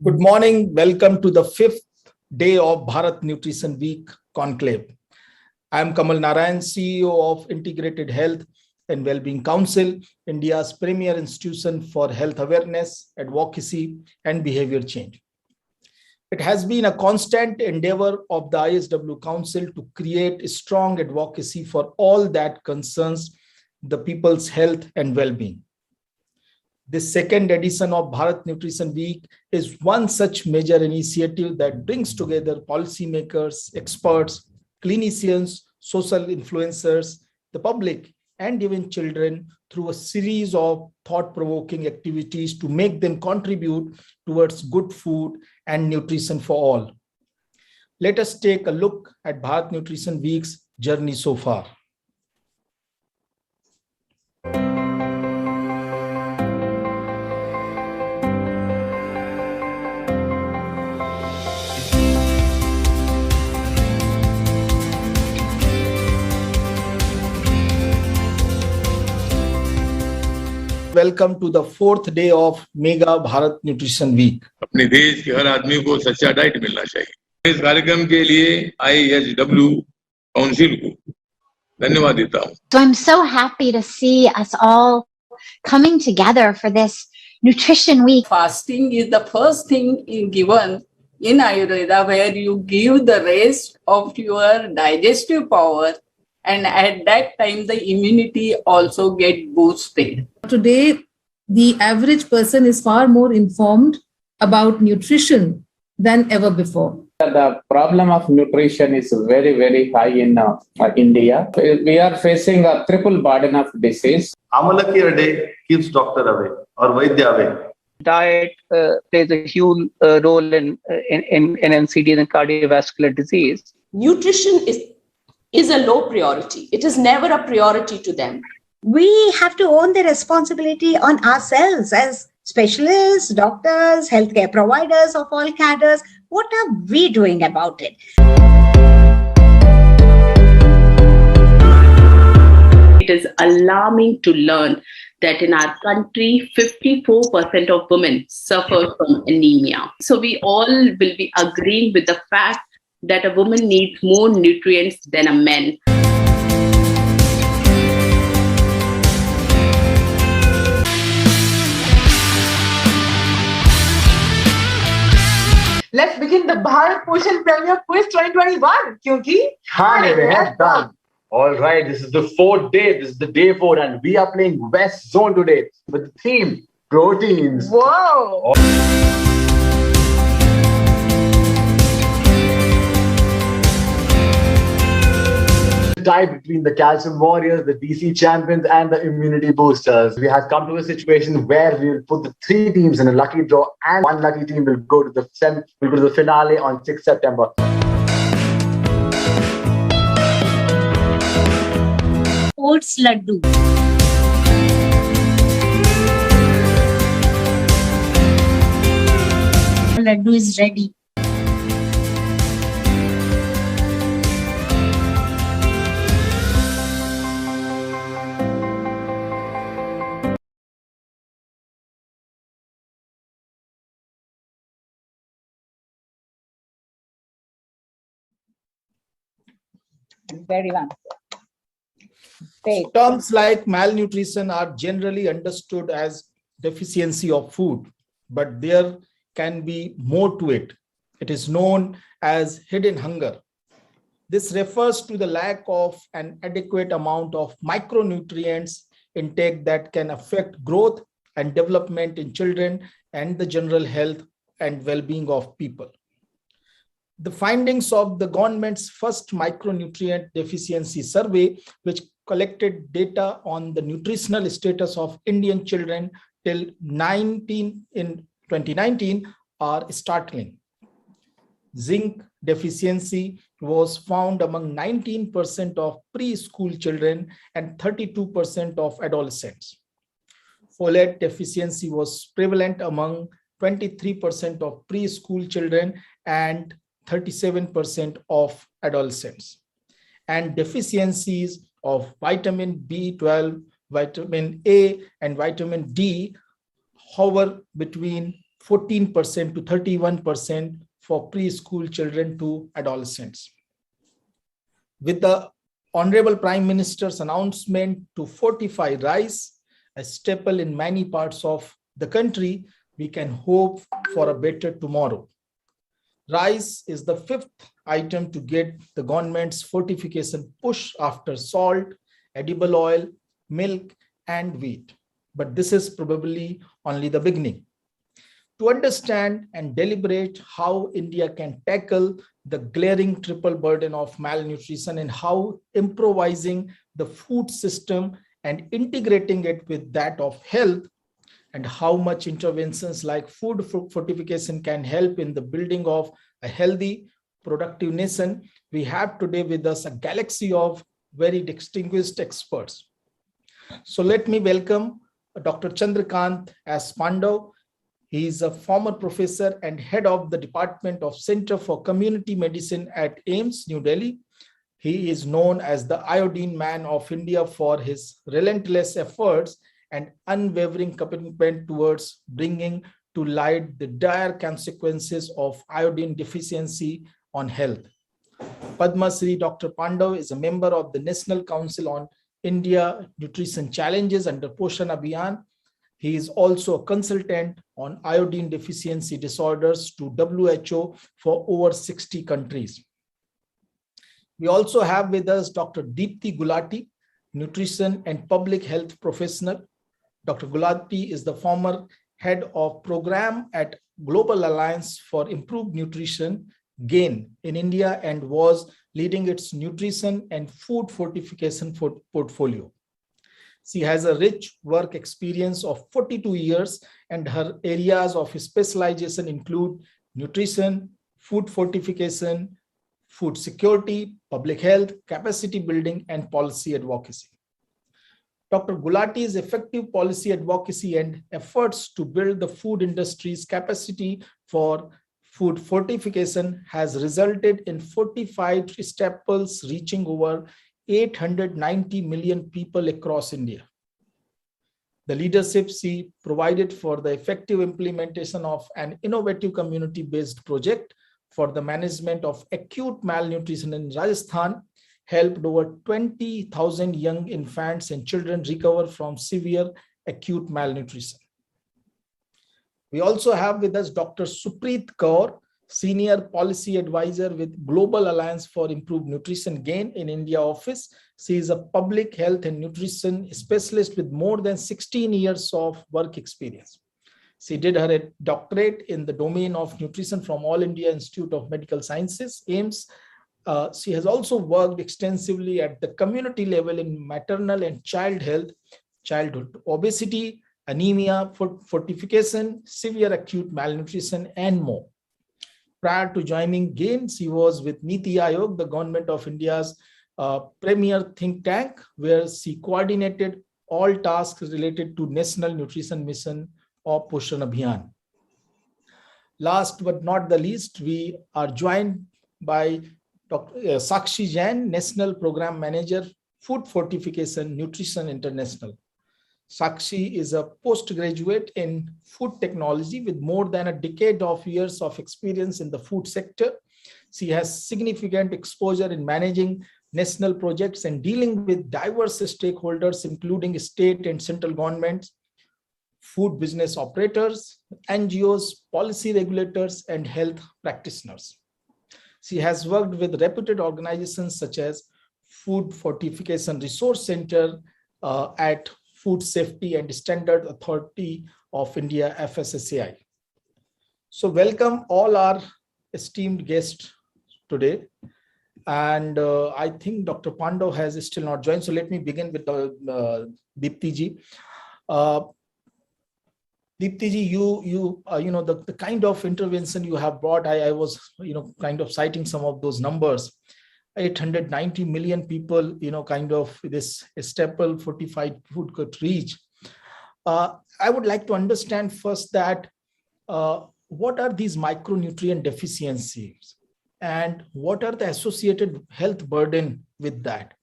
Good morning. Welcome to the fifth day of Bharat Nutrition Week Conclave. I am Kamal Narayan, CEO of Integrated Health and Wellbeing Council, India's premier institution for health awareness, advocacy, and behavior change. It has been a constant endeavor of the ISW Council to create a strong advocacy for all that concerns the people's health and well-being. This second edition of Bharat Nutrition Week is one such major initiative that brings together policymakers, experts, clinicians, social influencers, the public, and even children through a series of thought-provoking activities to make them contribute towards good food and nutrition for all. Let us take a look at Bharat Nutrition Week's journey so far. Welcome to the fourth day of Mega Bharat Nutrition Week. अपने देश के हर आदमी को सच्चा diet मिलना चाहिए। इस कार्यक्रम के लिए ISW काउंसिल को धन्यवाद देता हूँ। So I'm so happy to see us all coming together for this nutrition week. Fasting is the first thing given in Ayurveda where you give the rest of your digestive power, and at that time the immunity also get boosted. Today, the average person is far more informed about nutrition than ever before. The problem of nutrition is very, very high in India. We are facing a triple burden of disease. Amalaki a day keeps doctor away or Vaidya away. Diet plays a huge role in NCDs and cardiovascular disease. Nutrition is a low priority. It is never a priority to them. We have to own the responsibility on ourselves as specialists, doctors, healthcare providers of all cadres. What are we doing about it? It is alarming to learn that in our country, 54% of women suffer from anemia. So we all will be agreeing with the fact that a woman needs more nutrients than a man. Let's begin the Bharat Poshan Premier Quiz 2021. Kyunki Khane mein hai dal. All right, this is the fourth day. This is the day 4, and we are playing West Zone today with the theme proteins. Whoa! Tie between the calcium warriors, the DC champions, and the immunity boosters. We have come to a situation where we will put the 3 teams in a lucky draw, and one lucky team will go to the finale on 6th September. Oats laddu. Laddu is ready. Very well. Terms like malnutrition are generally understood as deficiency of food, but there can be more to it. It is known as hidden hunger. This refers to the lack of an adequate amount of micronutrients intake that can affect growth and development in children and the general health and well-being of people. The findings of the government's first micronutrient deficiency survey, which collected data on the nutritional status of Indian children till 2019, are startling. Zinc deficiency was found among 19% of preschool children and 32% of adolescents. Folate deficiency was prevalent among 23% of preschool children and 37% of adolescents. And deficiencies of vitamin B12, vitamin A, and vitamin D hover between 14% to 31% for preschool children to adolescents. With the Honorable Prime Minister's announcement to fortify rice, a staple in many parts of the country, we can hope for a better tomorrow. Rice is the fifth item to get the government's fortification push after salt, edible oil, milk, and wheat. But this is probably only the beginning. To understand and deliberate how India can tackle the glaring triple burden of malnutrition and how improvising the food system and integrating it with that of health, and how much interventions like food fortification can help in the building of a healthy, productive nation, we have today with us a galaxy of very distinguished experts. So let me welcome Dr. Chandrakant S. Pandav. He is a former professor and head of the Department of Center for Community Medicine at AIIMS, New Delhi. He is known as the Iodine Man of India for his relentless efforts and unwavering commitment towards bringing to light the dire consequences of iodine deficiency on health. Padma Shri Dr. Pandav is a member of the National Council on India Nutrition Challenges under Poshan Abhiyan. He is also a consultant on iodine deficiency disorders to WHO for over 60 countries. We also have with us Dr. Deepti Gulati, nutrition and public health professional. Dr. Gulati is the former head of program at Global Alliance for Improved Nutrition, GAIN, in India, and was leading its nutrition and food fortification portfolio. She has a rich work experience of 42 years, and her areas of specialization include nutrition, food fortification, food security, public health, capacity building, and policy advocacy. Dr. Gulati's effective policy advocacy and efforts to build the food industry's capacity for food fortification has resulted in 45 staples reaching over 890 million people across India. The leadership she provided for the effective implementation of an innovative community-based project for the management of acute malnutrition in Rajasthan helped over 20,000 young infants and children recover from severe acute malnutrition. We also have with us Dr. Supreet Kaur, Senior Policy Advisor with Global Alliance for Improved Nutrition GAIN in India office. She is a public health and nutrition specialist with more than 16 years of work experience. She did her doctorate in the domain of nutrition from All India Institute of Medical Sciences, AIIMS. She has also worked extensively at the community level in maternal and child health, childhood obesity, anemia, food fortification, severe acute malnutrition, and more. Prior to joining GAIN, she was with Niti Aayog, the government of India's premier think tank, where she coordinated all tasks related to National Nutrition Mission or Poshan Abhiyan. Last but not the least, we are joined by Dr. Sakshi Jain, National Program Manager, Food Fortification Nutrition International. Sakshi is a postgraduate in food technology with more than a decade of years of experience in the food sector. She has significant exposure in managing national projects and dealing with diverse stakeholders, including state and central governments, food business operators, NGOs, policy regulators, and health practitioners. She has worked with reputed organizations such as Food Fortification Resource Center at Food Safety and Standard Authority of India, FSSAI. So welcome all our esteemed guests today. And I think Dr. Pandav has still not joined. So let me begin with Deepti ji. Deepti ji, you know, the kind of intervention you have brought, I was, kind of citing some of those numbers. 890 million people, kind of this staple fortified food could reach. I would like to understand first that what are these micronutrient deficiencies and what are the associated health burden with that?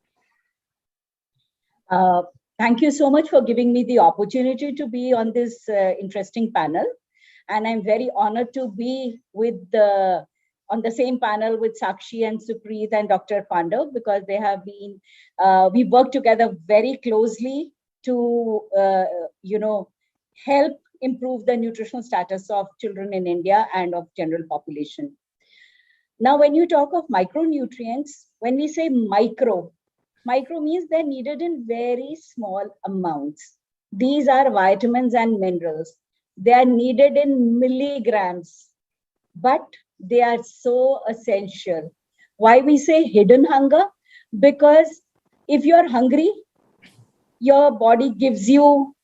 Thank you so much for giving me the opportunity to be on this interesting panel. And I'm very honored to be on the same panel with Sakshi and Supreet and Dr. Pandav, because they have been, we work together very closely to, help improve the nutritional status of children in India and of general population. Now, when you talk of micronutrients, when we say micro means they're needed in very small amounts. These are vitamins and minerals. They are needed in milligrams, but they are so essential. Why we say hidden hunger? Because if you're hungry, your body gives you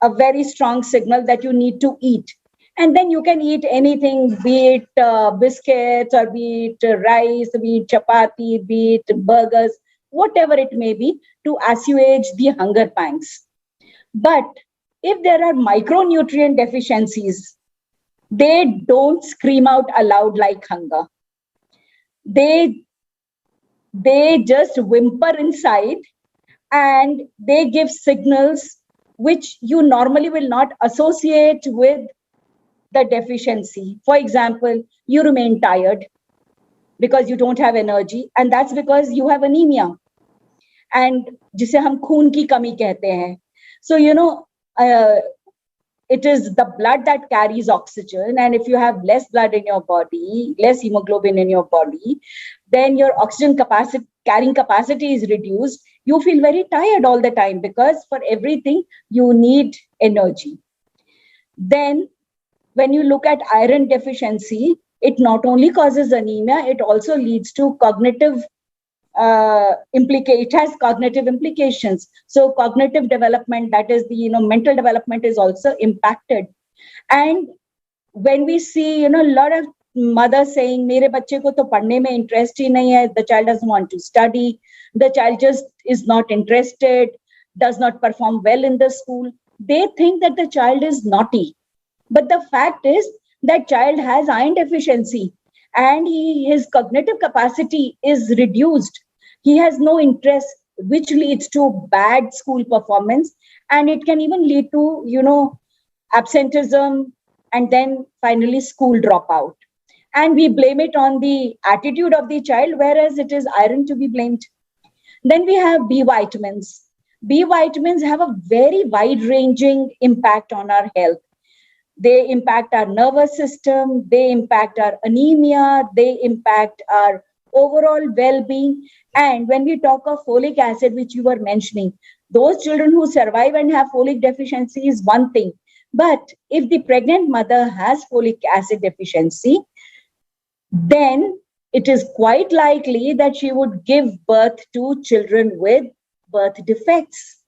a very strong signal that you need to eat. And then you can eat anything, be it biscuits, or be it rice, be it chapati, be it burgers, whatever it may be, to assuage the hunger pangs. But if there are micronutrient deficiencies, they don't scream out aloud like hunger. They just whimper inside, and they give signals which you normally will not associate with the deficiency. For example, you remain tired because you don't have energy, and that's because you have anemia. And जिसे हम खून की कमी कहते हैं. So, it is the blood that carries oxygen, and if you have less blood in your body, less hemoglobin in your body, then your oxygen carrying capacity is reduced. You feel very tired all the time because for everything you need energy. Then when you look at iron deficiency, it not only causes anemia, it also leads to cognitive it has cognitive implications. So cognitive development, that is the mental development, is also impacted. And when we see a lot of mothers saying mere bacche ko to padhne mein interest hi nahi hai, the child doesn't want to study, the child just is not interested, does not perform well in the school, they think that the child is naughty. But the fact is that child has iron deficiency, and his cognitive capacity is reduced. He has no interest, which leads to bad school performance, and it can even lead to, absenteeism, and then finally school dropout. And we blame it on the attitude of the child, whereas it is iron to be blamed. Then we have B vitamins. B vitamins have a very wide-ranging impact on our health. They impact our nervous system, they impact our anemia, they impact our overall well-being. And when we talk of folic acid, which you were mentioning, those children who survive and have folic deficiency is one thing. But if the pregnant mother has folic acid deficiency, then it is quite likely that she would give birth to children with birth defects.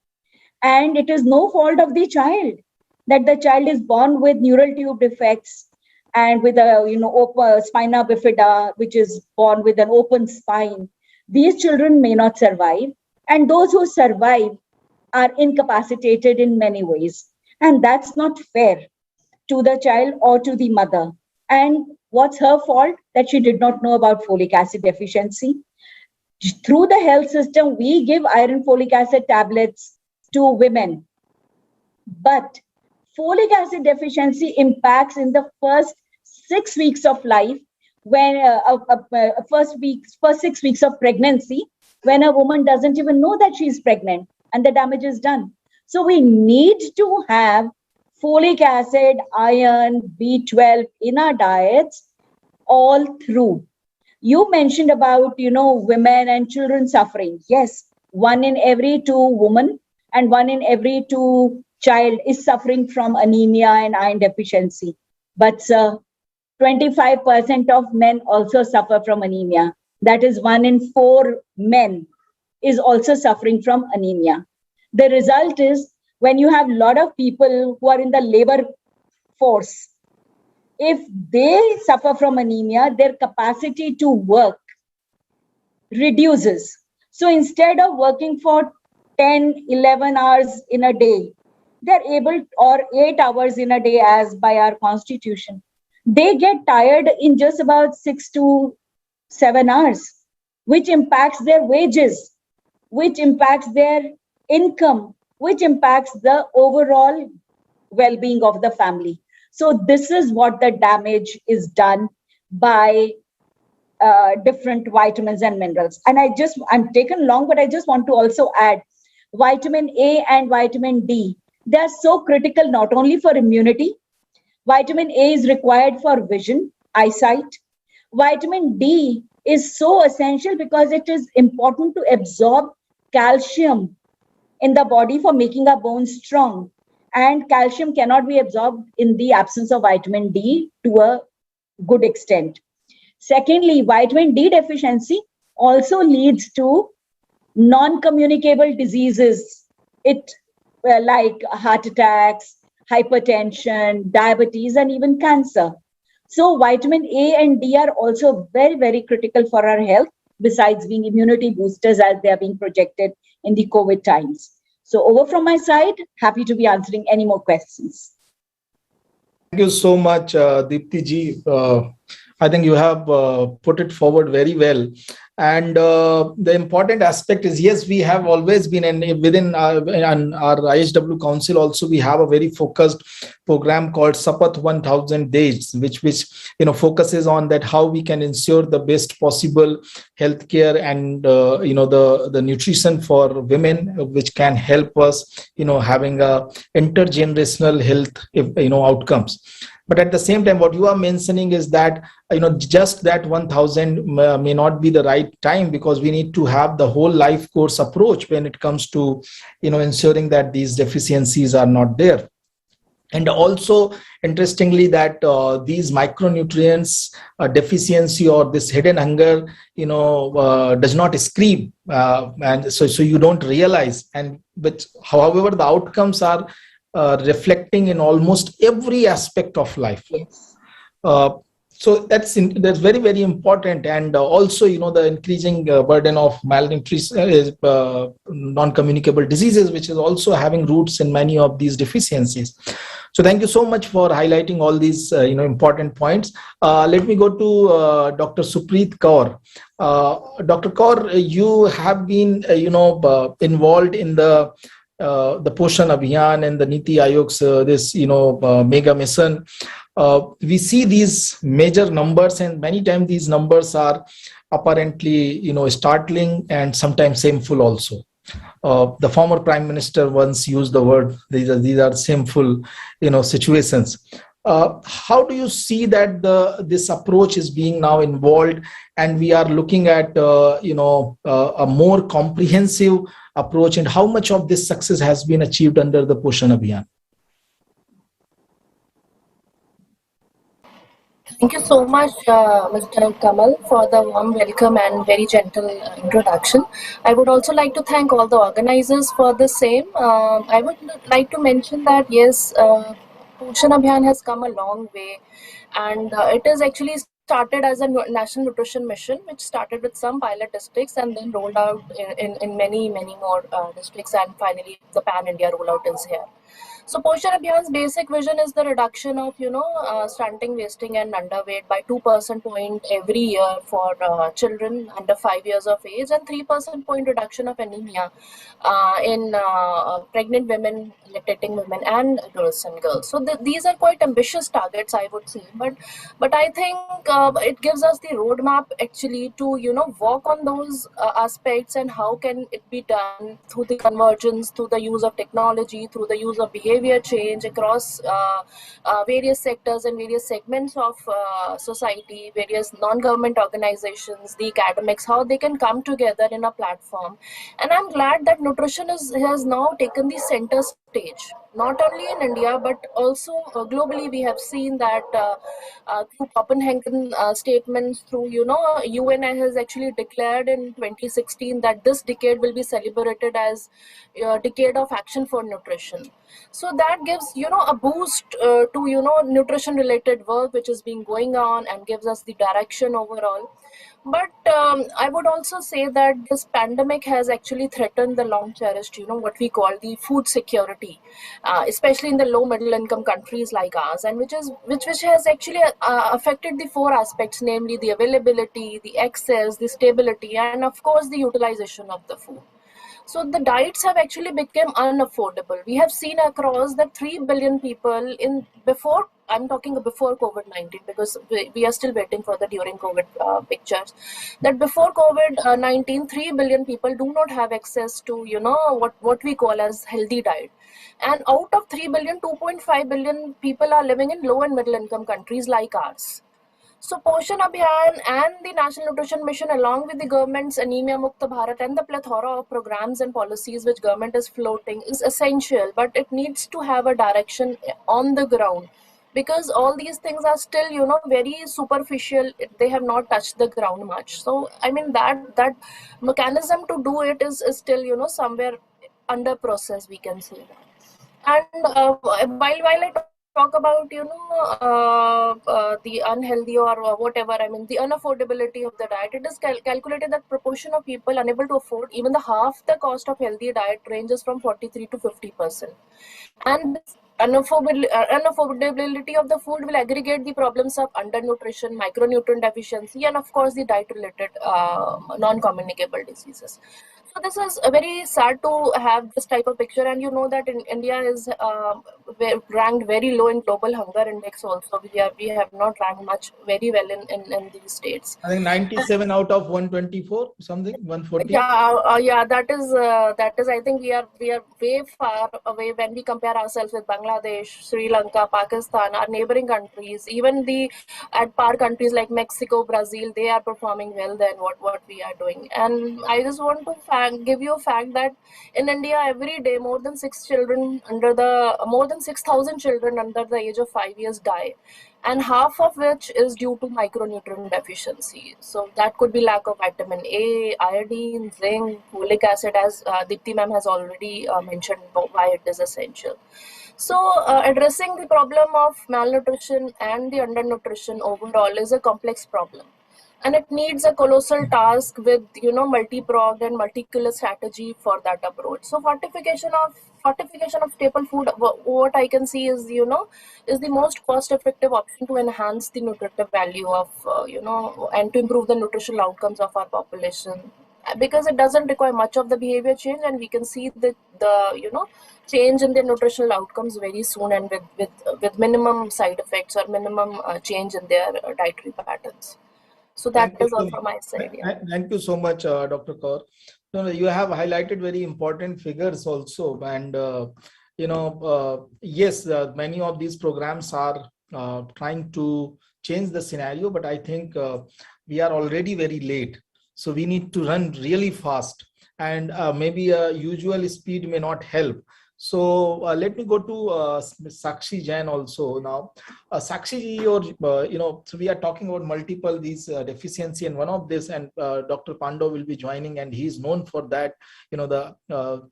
And it is no fault of the child that the child is born with neural tube defects and with a spina bifida, which is born with an open spine. These children may not survive, and those who survive are incapacitated in many ways. And that's not fair to the child or to the mother. And what's her fault? That she did not know about folic acid deficiency. Through the health system, we give iron folic acid tablets to women. But folic acid deficiency impacts in the first 6 weeks of life, when first 6 weeks of pregnancy, when a woman doesn't even know that she's pregnant, and the damage is done. So we need to have folic acid, iron, B12 in our diets all through. You mentioned about, women and children suffering. Yes, 1 in every 2 women and 1 in every 2 child is suffering from anemia and iron deficiency. But 25% of men also suffer from anemia. That is 1 in 4 men is also suffering from anemia. The result is, when you have a lot of people who are in the labor force, if they suffer from anemia, their capacity to work reduces. So instead of working for 10, 11 hours in a day, they're able, or 8 hours in a day as by our constitution, they get tired in just about 6 to 7 hours, which impacts their wages, which impacts their income, which impacts the overall well-being of the family. So this is what the damage is done by different vitamins and minerals. And I'm taken long, but I just want to also add vitamin A and vitamin D. They are so critical not only for immunity. Vitamin A is required for vision, eyesight. Vitamin D is so essential because it is important to absorb calcium in the body for making our bones strong. And calcium cannot be absorbed in the absence of vitamin D to a good extent. Secondly, vitamin D deficiency also leads to non-communicable diseases. Like heart attacks, hypertension, diabetes, and even cancer. So vitamin A and D are also very, very critical for our health, besides being immunity boosters as they are being projected in the COVID times. So over from my side, happy to be answering any more questions. Thank you so much, Deepti ji. I think you have put it forward very well. And the important aspect is, yes, we have always been, and within our IHW Council also, we have a very focused program called Sapath 1000 Days, which focuses on that how we can ensure the best possible healthcare and the nutrition for women, which can help us having a intergenerational health outcomes. But at the same time, what you are mentioning is that, just that 1000 may not be the right time, because we need to have the whole life course approach when it comes to, ensuring that these deficiencies are not there. And also, interestingly, that these micronutrients deficiency or this hidden hunger, does not scream. And so you don't realize. But however, the outcomes are reflecting in almost every aspect of life. So that's very, very important. And also, the increasing burden of malnutrition, non-communicable diseases, which is also having roots in many of these deficiencies. So thank you so much for highlighting all these important points. Let me go to Dr. Supreet Kaur. Dr. Kaur, you have been involved in the Poshan Abhiyan and the Niti Ayog's this mega mission. We see these major numbers, and many times these numbers are apparently startling and sometimes shameful also. The former Prime Minister once used the word, these are shameful situations. How do you see that this approach is being now involved, and we are looking at a more comprehensive approach, and how much of this success has been achieved under the Poshan Abhiyan? Thank you so much, Mr. Kamal, for the warm welcome and very gentle introduction. I would also like to thank all the organizers for the same. I would like to mention that, yes, Poshan Abhiyan has come a long way, and it is actually started as a national nutrition mission, which started with some pilot districts and then rolled out in many, many more districts, and finally the pan-India rollout is here. So Poshan Abhiyan's basic vision is the reduction of, stunting, wasting and underweight by 2% point every year for children under 5 years of age, and 3% point reduction of anemia in pregnant women, lactating women and adolescent girls. So these are quite ambitious targets, I would say, but I think it gives us the roadmap actually to, work on those aspects, and how can it be done through the convergence, through the use of technology, through the use of behavior change across various sectors and various segments of society, various non-government organizations, the academics, how they can come together in a platform. And I'm glad that nutrition has now taken the center stage, not only in India, but also globally. We have seen that through Copenhagen statements, through, UN has actually declared in 2016 that this decade will be celebrated as a decade of action for nutrition. So that gives, a boost to, nutrition related work which is being going on, and gives us the direction overall. But I would also say that this pandemic has actually threatened the long cherished, what we call the food security, especially in the low middle income countries like ours, and which has actually affected the 4 aspects, namely the availability, the access, the stability, and of course the utilization of the food. So the diets have actually become unaffordable. We have seen across that 3 billion people I'm talking before COVID-19, because we are still waiting for the during COVID pictures, that before COVID-19, 3 billion people do not have access to, what we call as healthy diet. And out of 3 billion, 2.5 billion people are living in low and middle income countries like ours. So Poshan Abhiyan and the National Nutrition Mission, along with the government's Anemia Mukta Bharat and the plethora of programs and policies which government is floating, is essential, but it needs to have a direction on the ground, because all these things are still, very superficial. They have not touched the ground much. So I mean that mechanism to do it is still, somewhere under process, we can say that. And while I talk about the unhealthy or whatever, I mean the unaffordability of the diet, it is calculated that proportion of people unable to afford even the half the cost of healthy diet ranges from 43 to 50%. And this unaffordability of the food will aggregate the problems of undernutrition, micronutrient deficiency, and of course the diet related non-communicable diseases. So this is very sad to have this type of picture, and you know that in India is ranked very low in global hunger index. Also, we have not ranked much very well in these states. I think 97 out of 124, something 140. Yeah, that is. I think we are way far away when we compare ourselves with Bangladesh, Sri Lanka, Pakistan, our neighboring countries. Even the at par countries like Mexico, Brazil, they are performing well than what we are doing. And I just want to give you a fact that in India every day more than 6,000 children under the age of 5 years die, and half of which is due to micronutrient deficiency. So that could be lack of vitamin A, iodine, zinc, folic acid, as Deepti ma'am has already mentioned why it is essential. So addressing the problem of malnutrition and the undernutrition overall is a complex problem, and it needs a colossal task with multi-pronged and multicolor strategy for that approach. So fortification of staple food, what I can see is is the most cost-effective option to enhance the nutritive value of and to improve the nutritional outcomes of our population, because it doesn't require much of the behavior change, and we can see the change in their nutritional outcomes very soon, and with minimum side effects or minimum change in their dietary patterns. So that is all from my side. Yeah. Thank you so much, Dr. Kaur. You have highlighted very important figures also, and yes, many of these programs are trying to change the scenario, but I think we are already very late. So we need to run really fast, and maybe usual speed may not help. So let me go to Sakshi Jain also now. Sakshi, so we are talking about multiple these deficiency, and one of this, and Dr. Pando will be joining, and he is known for that, the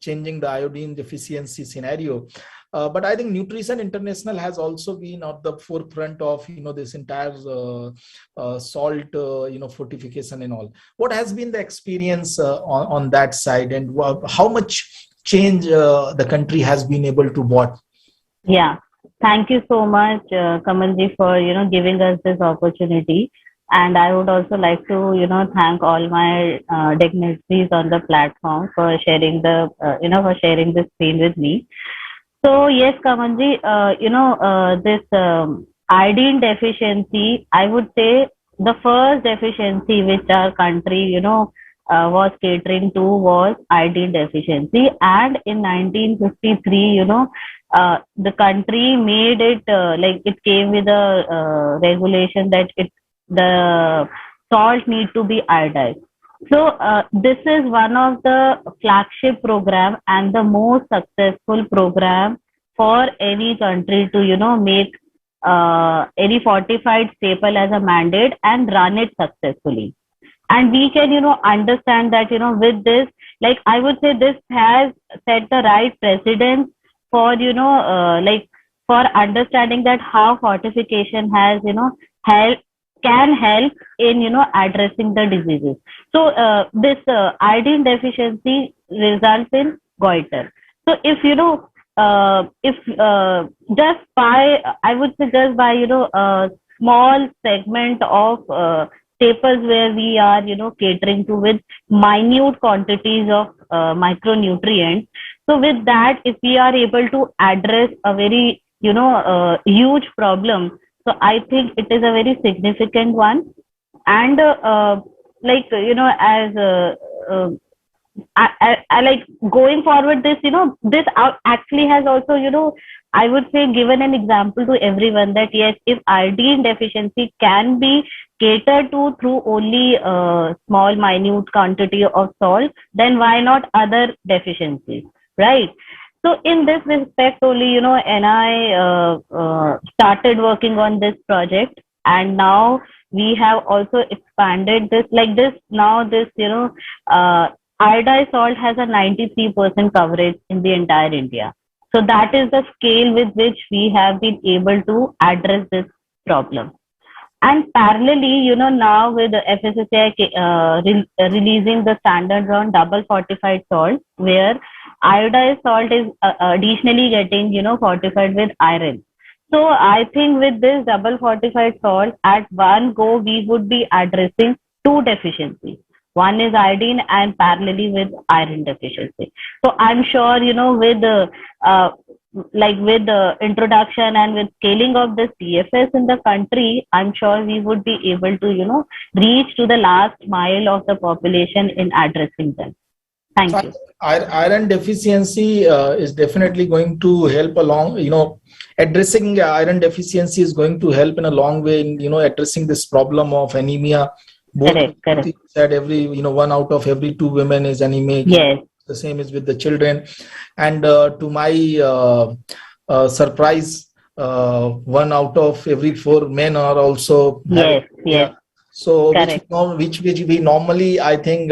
changing the iodine deficiency scenario. But I think Nutrition International has also been at the forefront of this entire salt fortification and all. What has been the experience on that side, and how much change the country has been able to brought? Yeah, thank you so much, Kamalji, for giving us this opportunity. And I would also like to thank all my dignitaries on the platform for sharing the sharing the screen with me. So yes, Kamalji, this iodine deficiency, I would say the first deficiency which our country was catering to was iodine deficiency. And in 1953, the country made it it came with a regulation that the salt need to be iodized. So this is one of the flagship program and the most successful program for any country to make any fortified staple as a mandate and run it successfully. And we can understand that with this, I would say this has set the right precedent for for understanding that how fortification has can help in addressing the diseases. So this iodine deficiency results in goiter. So if just by, I would say just by a small segment of staples where we are catering to with minute quantities of micronutrients. So with that, if we are able to address a very, huge problem, so I think it is a very significant one. And I like going forward this, this actually has also, I would say given an example to everyone that yes, if iodine deficiency can be catered to through only small minute quantity of salt, then why not other deficiencies, right? So in this respect only, and I started working on this project, and now we have also expanded this like this. Now this, iodine salt has a 93% coverage in the entire India. So that is the scale with which we have been able to address this problem. And parallelly, now with the FSSAI releasing the standards on double fortified salt, where iodized salt is additionally getting, fortified with iron. So I think with this double fortified salt, at one go, we would be addressing two deficiencies. One is iodine and parallelly with iron deficiency. So I'm sure, with the with the introduction and with scaling of the CFS in the country, I'm sure we would be able to, reach to the last mile of the population in addressing them. Thank you. Iron deficiency is definitely going to help along, addressing iron deficiency is going to help in a long way in, addressing this problem of anemia. Correct. That every, 1 out of every 2 women is anemic. Yes. The same is with the children. And to my surprise, 1 out of every 4 men are also. Yes. So which we normally, I think,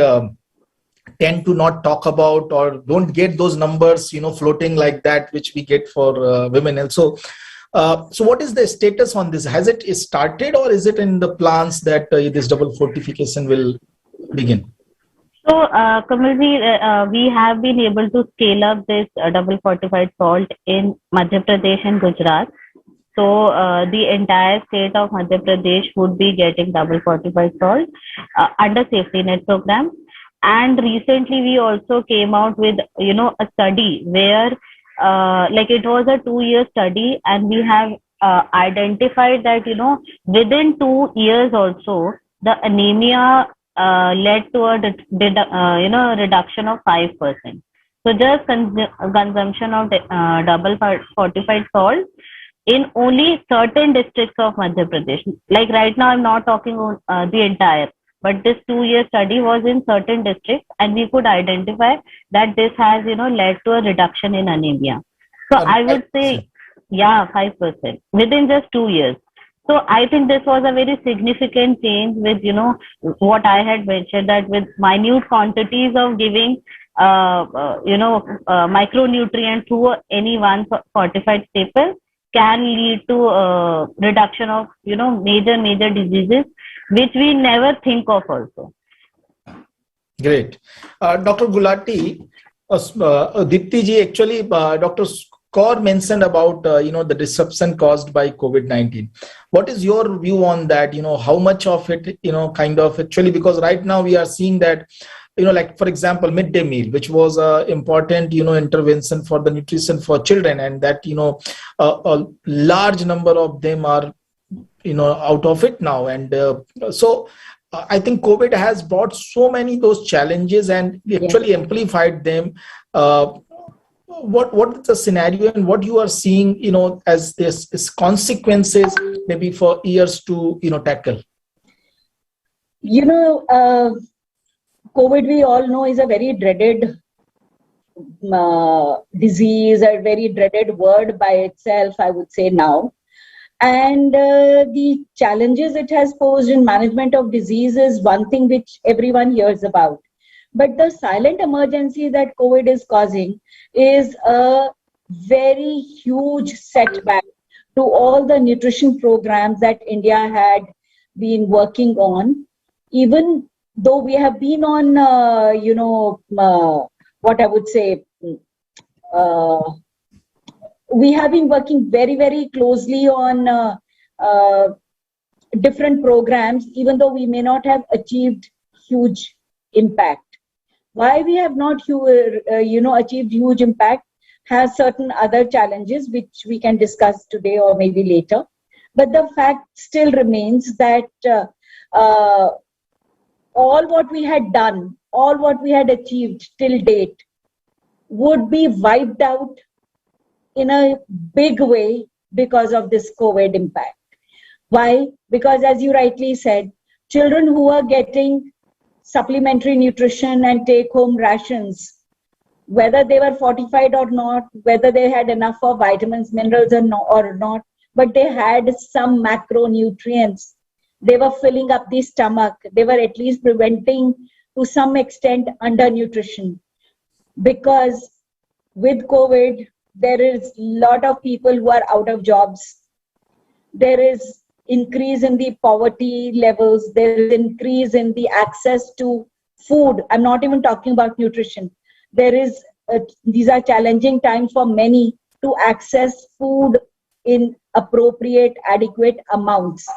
tend to not talk about or don't get those numbers, floating like that, which we get for women also. So what is the status on this? Has it started or is it in the plans that this double fortification will begin? So, Kamalji, we have been able to scale up this double fortified salt in Madhya Pradesh and Gujarat. So, the entire state of Madhya Pradesh would be getting double fortified salt under safety net program. And recently, we also came out with, a study where it was a 2-year study, and we have identified that, within 2 years also, the anemia led to a reduction of 5%. So just consumption of double fortified salt in only certain districts of Madhya Pradesh. Like right now, I'm not talking on the entire, but this 2-year study was in certain districts, and we could identify that this has, led to a reduction in anemia. So I would say, 5% within just 2 years. So I think this was a very significant change with, what I had mentioned, that with minute quantities of giving, micronutrients to any one fortified staple can lead to reduction of, major diseases, which we never think of also. Great. Dr. Gulati, Dipti ji, actually, Dr. Kaur mentioned about, the disruption caused by COVID-19. What is your view on that? How much of it, actually, because right now we are seeing that, like, for example, midday meal, which was an important, intervention for the nutrition for children, and that, a large number of them are, out of it now. And so I think COVID has brought so many those challenges and actually amplified them. What is the scenario and what you are seeing, as this consequences maybe for years to, tackle? COVID, we all know, is a very dreaded disease, a very dreaded word by itself, I would say now. And the challenges it has posed in management of disease is one thing which everyone hears about. But the silent emergency that COVID is causing is a very huge setback to all the nutrition programs that India had been working on. Even though we have been on, what I would say, we have been working very, very closely on different programs, even though we may not have achieved huge impact. Why we have not achieved huge impact has certain other challenges which we can discuss today or maybe later. But the fact still remains that all what we had done, all what we had achieved till date would be wiped out in a big way because of this COVID impact. Why? Because as you rightly said, children who are getting supplementary nutrition and take-home rations, whether they were fortified or not, whether they had enough of vitamins, minerals or not, but they had some macronutrients. They were filling up the stomach. They were at least preventing, to some extent, undernutrition. Because with COVID, there is a lot of people who are out of jobs. There is increase in the poverty levels. There is increase in the access to food. I'm not even talking about nutrition. These are challenging times for many to access food in appropriate, adequate amounts.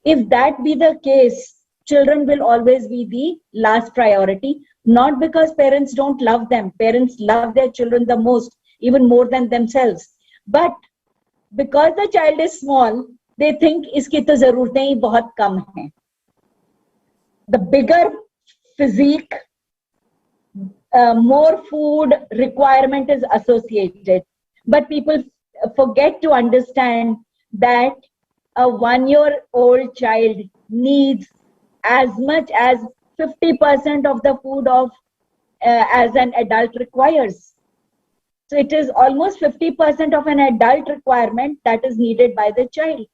If that be the case, children will always be the last priority, not because parents don't love them. Parents love their children the most, even more than themselves. But because the child is small, they think iski to zaruratein hi bahut kam hai. The bigger physique, more food requirement is associated. But people forget to understand that a 1-year-old child needs as much as 50% of the food as an adult requires. So it is almost 50% of an adult requirement that is needed by the child.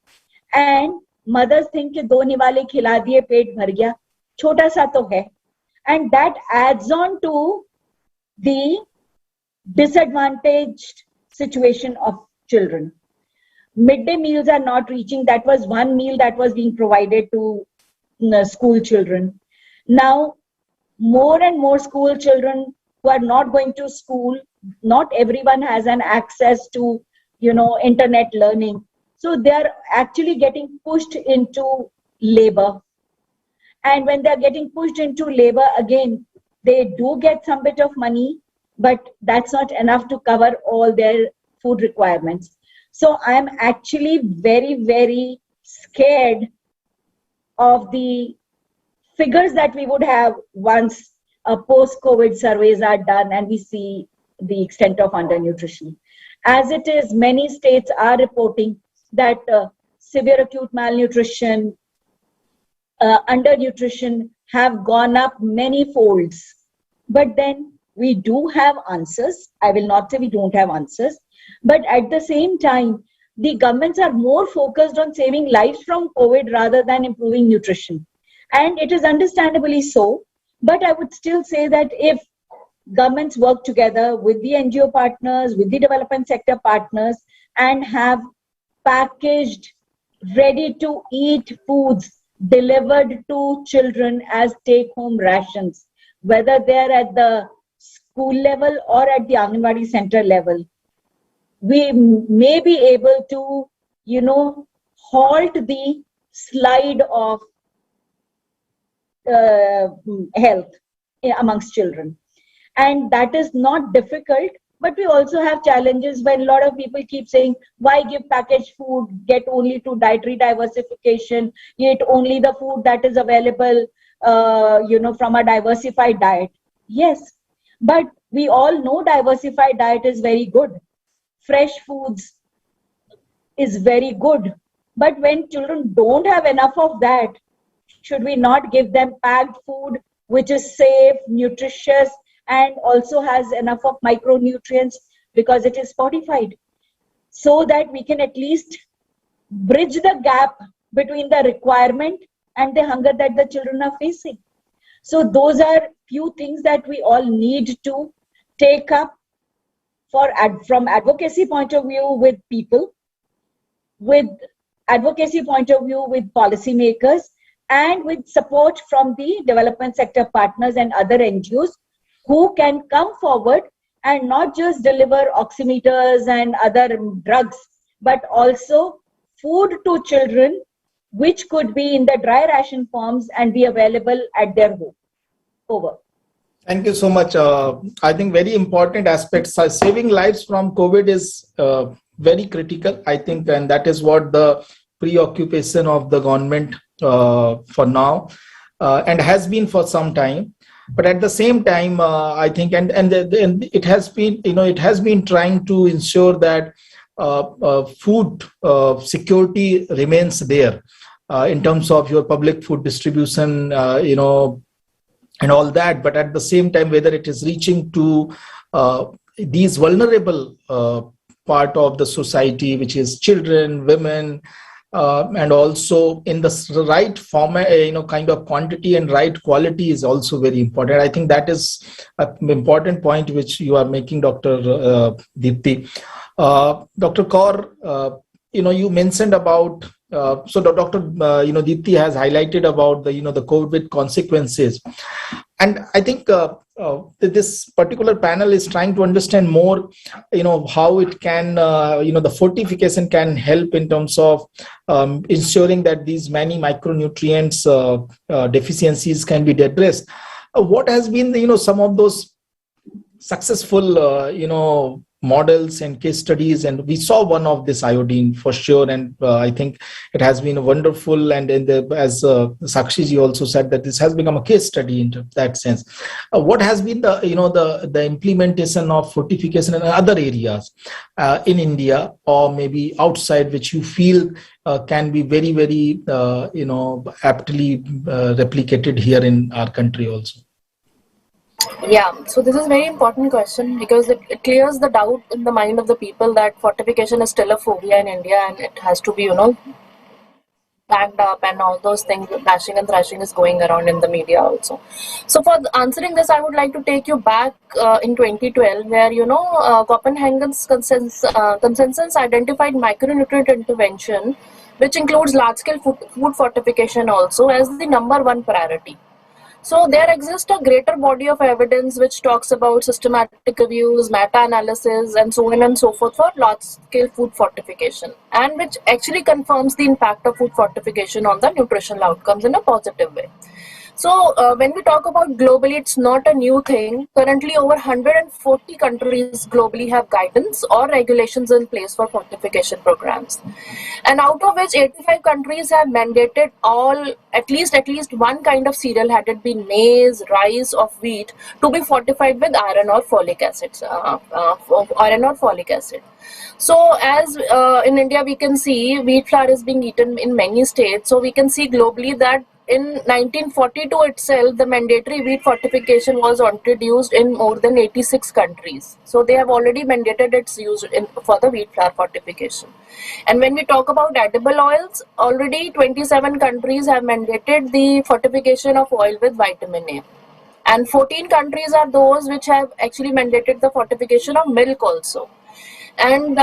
And mothers think कि 2 निवाले खिला दिए पेट भर गया, छोटा सा तो है. And that adds on to the disadvantaged situation of children. Midday meals are not reaching. That was one meal that was being provided to school children. Now, more and more school children who are not going to school, not everyone has an access to, internet learning. So they are actually getting pushed into labor. And when they are getting pushed into labor, again, they do get some bit of money, but that's not enough to cover all their food requirements. So I'm actually very, very scared of the figures that we would have once post-COVID surveys are done and we see the extent of undernutrition. As it is, many states are reporting that severe acute malnutrition, undernutrition have gone up many folds. But then we do have answers. I will not say we don't have answers. But at the same time, the governments are more focused on saving lives from COVID rather than improving nutrition. And it is understandably so. But I would still say that if governments work together with the NGO partners, with the development sector partners, and have packaged, ready-to-eat foods delivered to children as take-home rations, whether they're at the school level or at the Anganwadi center level, we may be able to, halt the slide of health amongst children. And that is not difficult, but we also have challenges when a lot of people keep saying, why give packaged food, get only to dietary diversification, eat only the food that is available, from a diversified diet. Yes, but we all know diversified diet is very good. Fresh foods is very good. But when children don't have enough of that, should we not give them packed food, which is safe, nutritious, and also has enough of micronutrients because it is fortified, so that we can at least bridge the gap between the requirement and the hunger that the children are facing. So those are few things that we all need to take up from advocacy point of view with people, with advocacy point of view with policymakers, and with support from the development sector partners and other NGOs who can come forward and not just deliver oximeters and other drugs, but also food to children, which could be in the dry ration forms and be available at their home. Over. Thank you so much. I think very important aspects. Saving lives from COVID is very critical, I think, and that is what the preoccupation of the government for now and has been for some time. But at the same time, I think, and it has been, it has been trying to ensure that food security remains there in terms of your public food distribution, and all that. But at the same time, whether it is reaching to these vulnerable part of the society, which is children, women, and also in the right format, kind of quantity and right quality is also very important. I think that is an important point which you are making, Dr. Deepti. Dr. Kaur, you mentioned about, so Dr. Deepti has highlighted about the COVID consequences. And I think this particular panel is trying to understand more, how it can, the fortification can help in terms of ensuring that these many micronutrients deficiencies can be addressed. What has been, some of those successful, models and case studies, and we saw one of this iodine for sure, and I think it has been wonderful, and as Sakshiji also said, that this has become a case study in that sense. What has been the the implementation of fortification in other areas in India or maybe outside, which you feel can be very, very aptly replicated here in our country also? Yeah, so this is a very important question because it clears the doubt in the mind of the people that fortification is still a phobia in India and it has to be, backed up and all those things, bashing and thrashing is going around in the media also. So for answering this, I would like to take you back in 2012 where, Copenhagen's consensus identified micronutrient intervention, which includes large-scale food fortification also, as the #1 priority. So there exists a greater body of evidence which talks about systematic reviews, meta-analysis, and so on and so forth for large-scale food fortification, and which actually confirms the impact of food fortification on the nutritional outcomes in a positive way. So when we talk about globally, it's not a new thing. Currently, over 140 countries globally have guidance or regulations in place for fortification programs. And out of which 85 countries have mandated at least one kind of cereal, had it been maize, rice, or wheat, to be fortified with iron or folic acid. So as in India, we can see wheat flour is being eaten in many states. So we can see globally that in 1942 itself, the mandatory wheat fortification was introduced in more than 86 countries. So they have already mandated its use for the wheat flour fortification. And when we talk about edible oils, already 27 countries have mandated the fortification of oil with vitamin A. And 14 countries are those which have actually mandated the fortification of milk also. And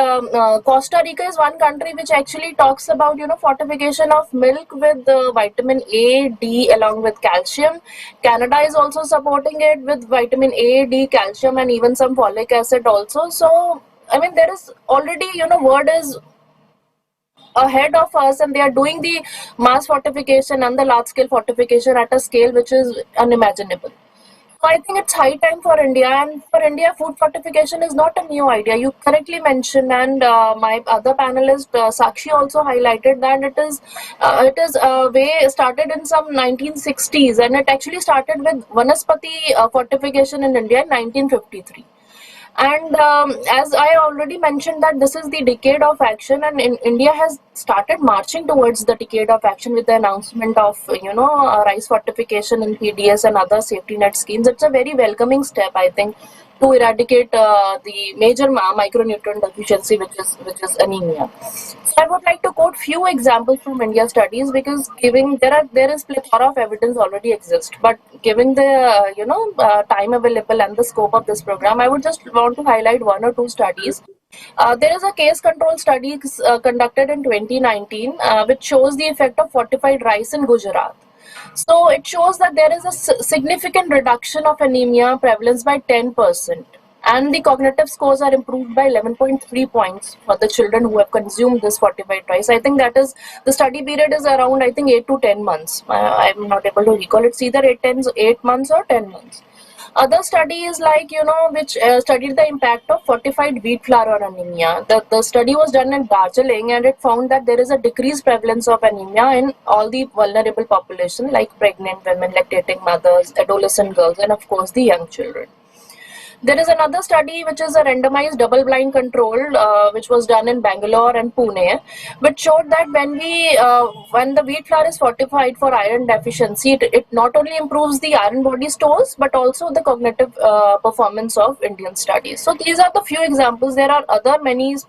Costa Rica is one country which actually talks about, fortification of milk with vitamin A, D, along with calcium. Canada is also supporting it with vitamin A, D, calcium, and even some folic acid also. So, I mean, there is already, word is ahead of us, and they are doing the mass fortification and the large-scale fortification at a scale which is unimaginable. So I think it's high time for India, and for India, food fortification is not a new idea. You correctly mentioned, and my other panelist Sakshi also highlighted that it is a way started in some 1960s, and it actually started with Vanaspati fortification in India in 1953. And as I already mentioned that this is the decade of action, and India has started marching towards the decade of action with the announcement of, rice fortification in PDS and other safety net schemes. It's a very welcoming step, I think, to eradicate the major micronutrient deficiency, which is anemia. So I would like to quote few examples from India studies, because there is plethora of evidence already exists, but given the time available and the scope of this program, I would just want to highlight one or two studies. There is a case control study conducted in 2019 which shows the effect of fortified rice in Gujarat. So it shows that there is a significant reduction of anemia prevalence by 10%, and the cognitive scores are improved by 11.3 points for the children who have consumed this fortified rice. I think that is, the study period is around, I think, 8 to 10 months. I'm not able to recall. It's either 8 months or 10 months. Other studies like, which studied the impact of fortified wheat flour on anemia. The study was done in Darjeeling, and it found that there is a decreased prevalence of anemia in all the vulnerable population like pregnant women, lactating mothers, adolescent girls, and of course the young children. There is another study which is a randomized double-blind control which was done in Bangalore and Pune, which showed that when the wheat flour is fortified for iron deficiency, it not only improves the iron body stores but also the cognitive performance of Indian studies. So these are the few examples. There are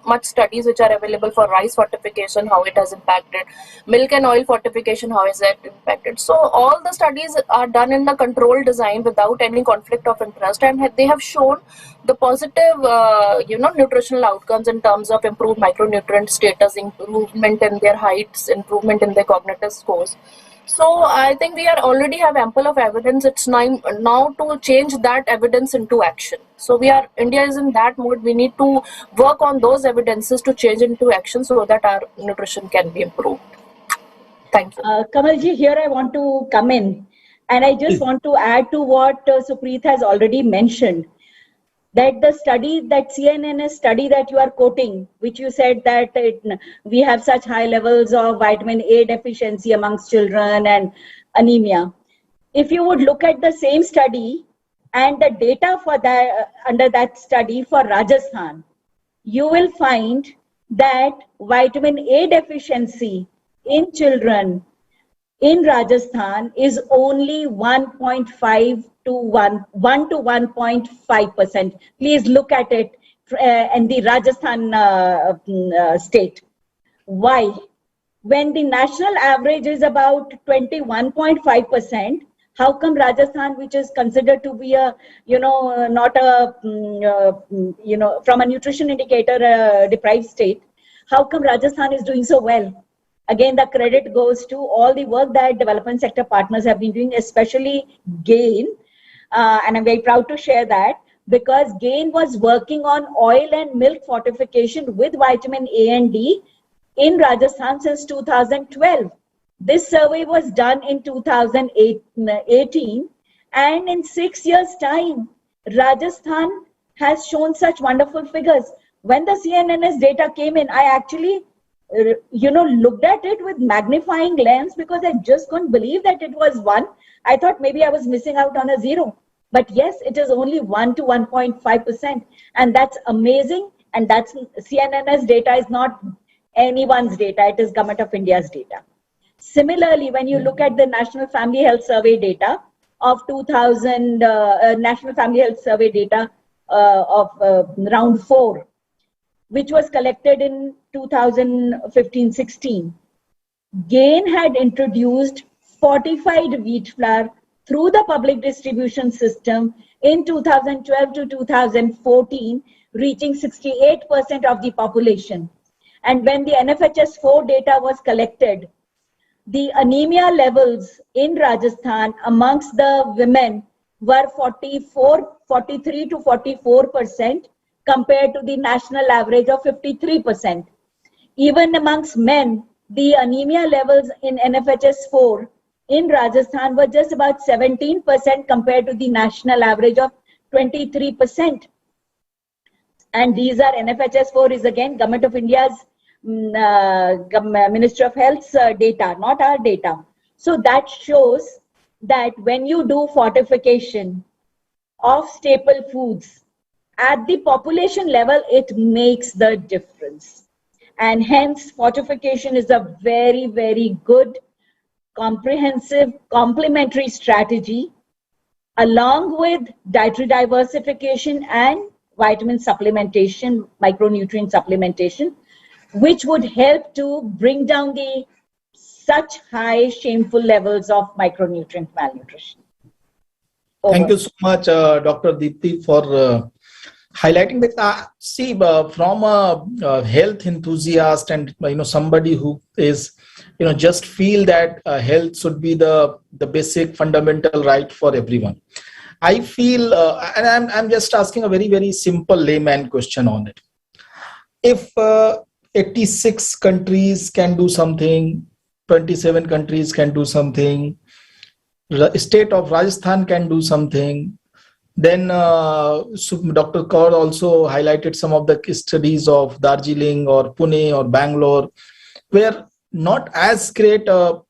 much studies which are available for rice fortification, how it has impacted, milk and oil fortification, how is it impacted. So all the studies are done in the controlled design without any conflict of interest, and they have shown the positive nutritional outcomes in terms of improved micronutrient status, improvement in their heights, improvement in their cognitive scores. So I think we already have ample of evidence. It's now to change that evidence into action. So India is in that mode. We need to work on those evidences to change into action so that our nutrition can be improved. Thank you. Kamalji, here I want to come in, and I just want to add to what Supreet has already mentioned. That the study, that CNN study that you are quoting, which you said that we have such high levels of vitamin A deficiency amongst children and anemia. If you would look at the same study and the data for that under that study for Rajasthan, you will find that vitamin A deficiency in children in Rajasthan is only 1.5 to 1 to 1.5%. Please look at it in the Rajasthan state. Why? When the national average is about 21.5%, how come Rajasthan, which is considered to be a, not a, from a nutrition indicator deprived state, how come Rajasthan is doing so well? Again, the credit goes to all the work that development sector partners have been doing, especially GAIN. And I'm very proud to share that, because GAIN was working on oil and milk fortification with vitamin A and D in Rajasthan since 2012. This survey was done in 2018, and in 6 years' time, Rajasthan has shown such wonderful figures. When the CNNS data came in, I actually looked at it with magnifying lens, because I just couldn't believe that it was 1. I thought maybe I was missing out on a 0. But yes, it is only 1 to 1.5%. And that's amazing. And that's CNNS data is not anyone's data. It is Government of India's data. Similarly, when you look at the National Family Health Survey data of 2000, National Family Health Survey data of round 4, which was collected in 2015-16. GAIN had introduced fortified wheat flour through the public distribution system in 2012 to 2014, reaching 68% of the population. And when the NFHS4 data was collected, the anemia levels in Rajasthan amongst the women were 43 to 44%, compared to the national average of 53%. Even amongst men, the anemia levels in NFHS4 in Rajasthan were just about 17% compared to the national average of 23%. And these are NFHS4 is again Government of India's Ministry of Health's data, not our data. So that shows that when you do fortification of staple foods, at the population level, it makes the difference. And hence, fortification is a very, very good, comprehensive, complementary strategy, along with dietary diversification and vitamin supplementation, micronutrient supplementation, which would help to bring down the such high, shameful levels of micronutrient malnutrition. Thank you so much, Dr. Deepti, for highlighting that. See, from a health enthusiast and somebody who is just feel that health should be the basic fundamental right for everyone. I feel, and I'm just asking a very, very simple layman question on it. If 86 countries can do something, 27 countries can do something, the state of Rajasthan can do something, Then Dr. Kaur also highlighted some of the case studies of Darjeeling or Pune or Bangalore, where not as great a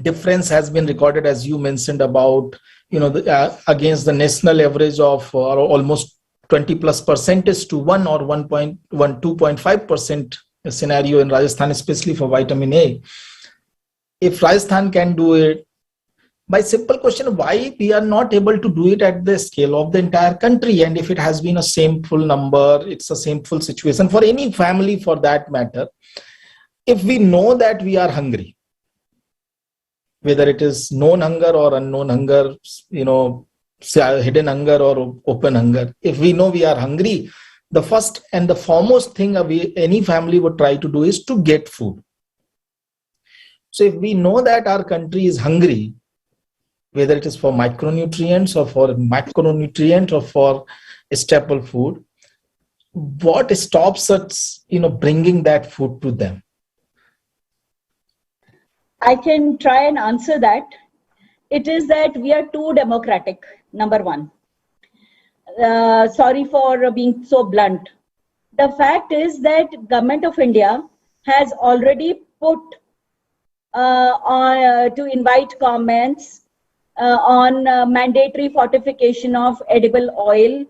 difference has been recorded as you mentioned about, against the national average of almost 20+% to 1 or 2.5% scenario in Rajasthan, especially for vitamin A. If Rajasthan can do it, my simple question, why we are not able to do it at the scale of the entire country? And if it has been a shameful number, it's a shameful situation for any family for that matter. If we know that we are hungry, whether it is known hunger or unknown hunger, hidden hunger or open hunger, if we know we are hungry, the first and the foremost thing any family would try to do is to get food. So if we know that our country is hungry, whether it is for micronutrients or for macronutrients or for staple food, what stops us, bringing that food to them? I can try and answer that. It is that we are too democratic, number one. Sorry for being so blunt. The fact is that Government of India has already put to invite comments on mandatory fortification of edible oil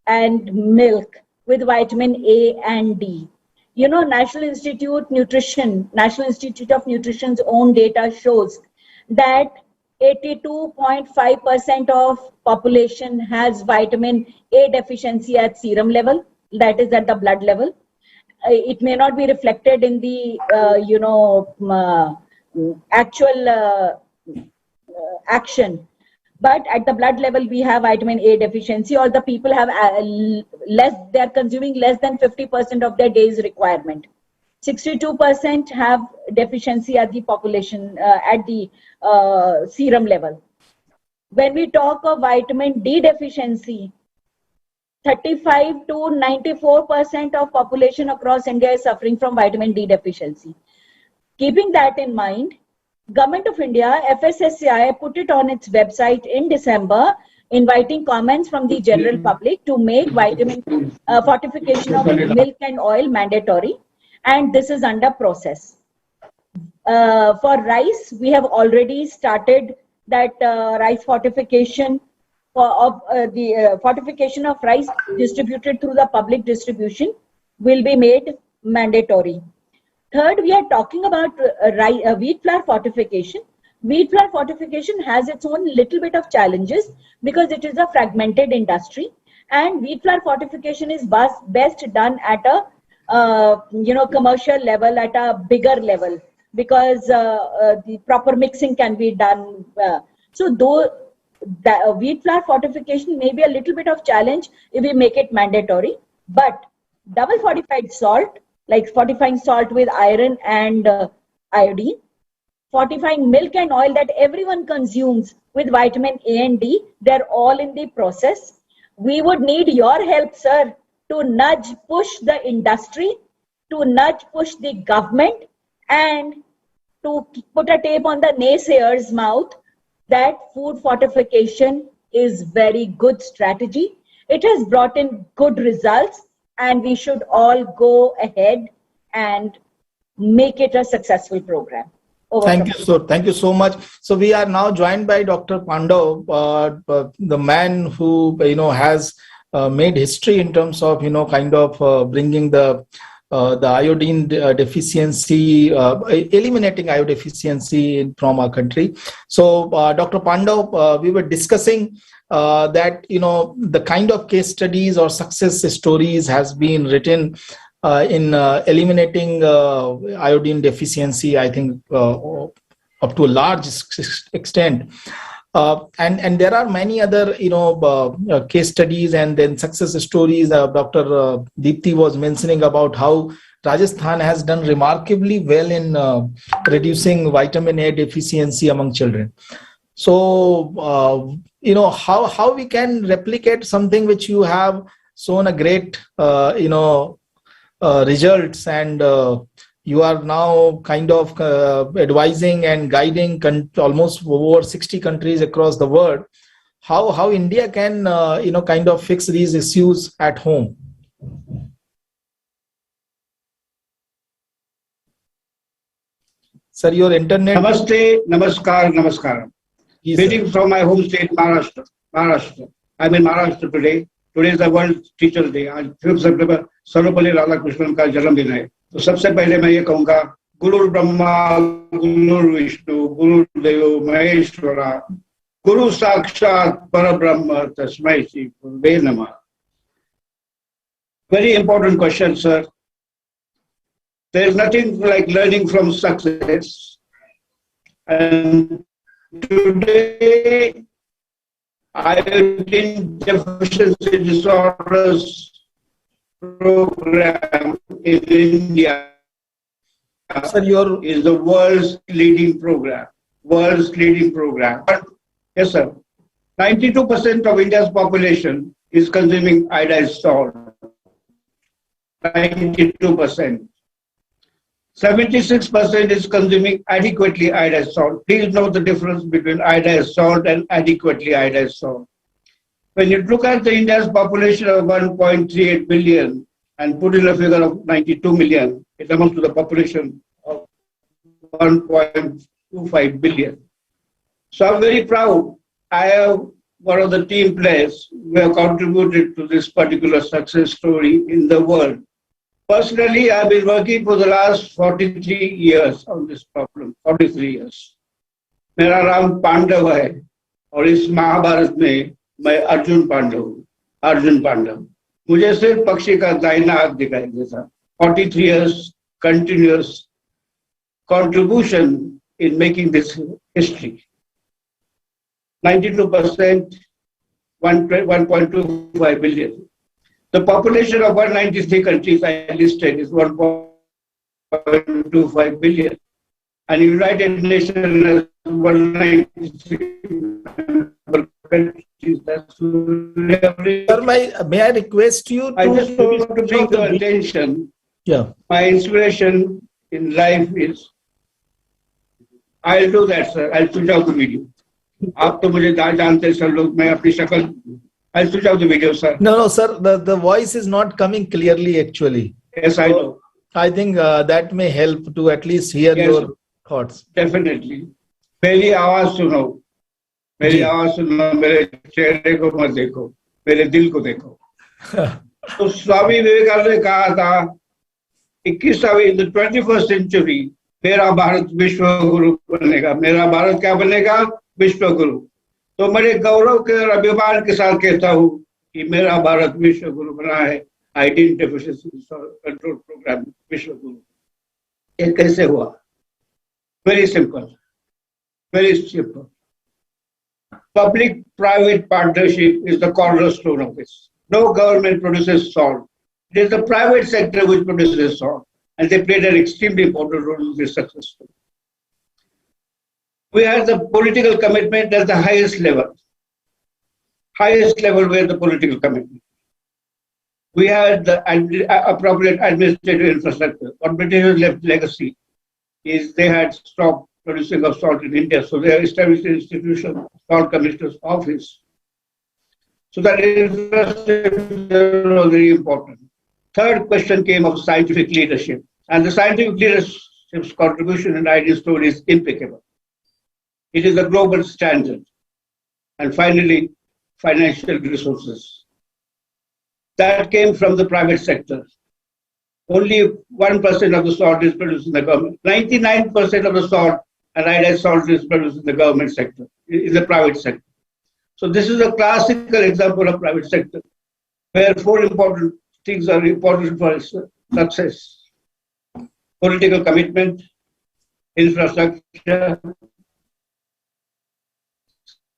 and milk with vitamin A and D. National Institute of Nutrition's own data shows that 82.5% of population has vitamin A deficiency at serum level, that is at the blood level. It may not be reflected in the, actual action, but at the blood level we have vitamin A deficiency, or the people have they are consuming less than 50% of their day's requirement. 62% have deficiency at the population, at the serum level. When we talk of vitamin D deficiency, 35 to 94% of population across India is suffering from vitamin D deficiency. Keeping that in mind, Government of India, FSSAI, put it on its website in December, inviting comments from the general public to make vitamin fortification of milk and oil mandatory, and this is under process. For rice, we have already started that rice fortification of the fortification of rice distributed through the public distribution will be made mandatory. Third, we are talking about wheat flour fortification. Wheat flour fortification has its own little bit of challenges because it is a fragmented industry, and wheat flour fortification is best done at a commercial level, at a bigger level, because the proper mixing can be done. So though the wheat flour fortification may be a little bit of challenge if we make it mandatory, but double fortified salt, like fortifying salt with iron and iodine, fortifying milk and oil that everyone consumes with vitamin A and D, they're all in the process. We would need your help, sir, to push the industry, to push the government, and to put a tape on the naysayers' mouth that food fortification is very good strategy. It has brought in good results, and we should all go ahead and make it a successful program. Thank you so much. So we are now joined by Dr. Pandav, the man who has made history in terms of bringing the iodine deficiency, eliminating iodine deficiency from our country. So Dr. Pandav, we were discussing that the kind of case studies or success stories has been written in eliminating iodine deficiency, I think up to a large extent, and there are many other case studies and then success stories. Dr. Deepti was mentioning about how Rajasthan has done remarkably well in reducing vitamin A deficiency among children. So how we can replicate something which you have shown a great results, and you are now kind of advising and guiding almost over 60 countries across the world. how India can kind of fix these issues at home. Sir, your internet. Namaste, namaskar, namaskaram. Yes, Speaking from my home state, Maharashtra. I'm in Maharashtra today. Today is the World Teachers Day. आज 5 सितंबर सर्वपल्ली राधाकृष्णन का जन्मदिन है. तो सबसे पहले मैं ये कहूँगा, गुरु ब्रह्मा, गुरु विष्णु, गुरुदेव महेश्वरा, गुरु साक्षात परब्रह्म तस्मै श्री गुरुवे नमः. Very important question, sir. There is nothing like learning from success. And today, Iodine Deficiency Disorders program in India is the world's leading program. Yes, sir. 92% of India's population is consuming iodized salt. 92%. 76% is consuming adequately iodized salt. Please note the difference between iodized salt and adequately iodized salt. When you look at the India's population of 1.38 billion and put in a figure of 92 million, it amounts to the population of 1.25 billion. So I'm very proud. I am one of the team players who have contributed to this particular success story in the world. Personally, I've been working for the last 43 years on this problem, 43 years. मेरा नाम पांडव है और इस महाभारत में मैं अर्जुन पांडव. मुझे सिर्फ पक्षी का दाहिना हाथ दिखाई देता. 43 years continuous contribution in making this history. 92%, 1.25 billion. The population of 193 countries I listed is 1.25 billion. And United Nations has 193 countries. Sir, may I request you to... I just want to bring your attention. Yeah. My inspiration in life is... I'll do that, sir. I'll switch out the video. आप तो मुझे जानते हैं sir लोग, मैं अपनी शक्ल... I'll switch out the video, sir. No, sir. The voice is not coming clearly, actually. Yes, I know. I think that may help to at least hear your thoughts. Definitely. मेरी आवाज सुनो. मेरे चेहरे को मत देखो. मेरे दिल को देखो. तो स्वामी विवेकानंद ने कहा था, 21वीं in the 21st century, मेरा भारत विश्व गुरु बनेगा. मेरा भारत क्या बनेगा? विश्व गुरु. तो मेरे गौरव के और अभिमान के साथ कहता हूँ कि मेरा भारत विश्व गुरु बना है. आयोडीन डेफिशिएंसी कंट्रोल प्रोग्राम विश्व गुरु. ये कैसे हुआ? Very simple. Public-private partnership is the cornerstone of this. No government produces salt. It is the private sector which produces salt, and they played an extremely important role in this success story. We had the political commitment at the highest level. Where the political commitment. We had the appropriate administrative infrastructure. What British left legacy is they had stopped producing of salt in India, so they have established an institution, Salt Commissioner's Office. So that infrastructure was very important. Third question came of scientific leadership, and the scientific leadership's contribution in iodine story is impeccable. It is a global standard. And finally, financial resources. That came from the private sector. Only 1% of the salt is produced in the government. 99% of the salt and iodized salt is produced in the government sector, in the private sector. So this is a classical example of private sector, where 4 important things are important for success. Political commitment, infrastructure,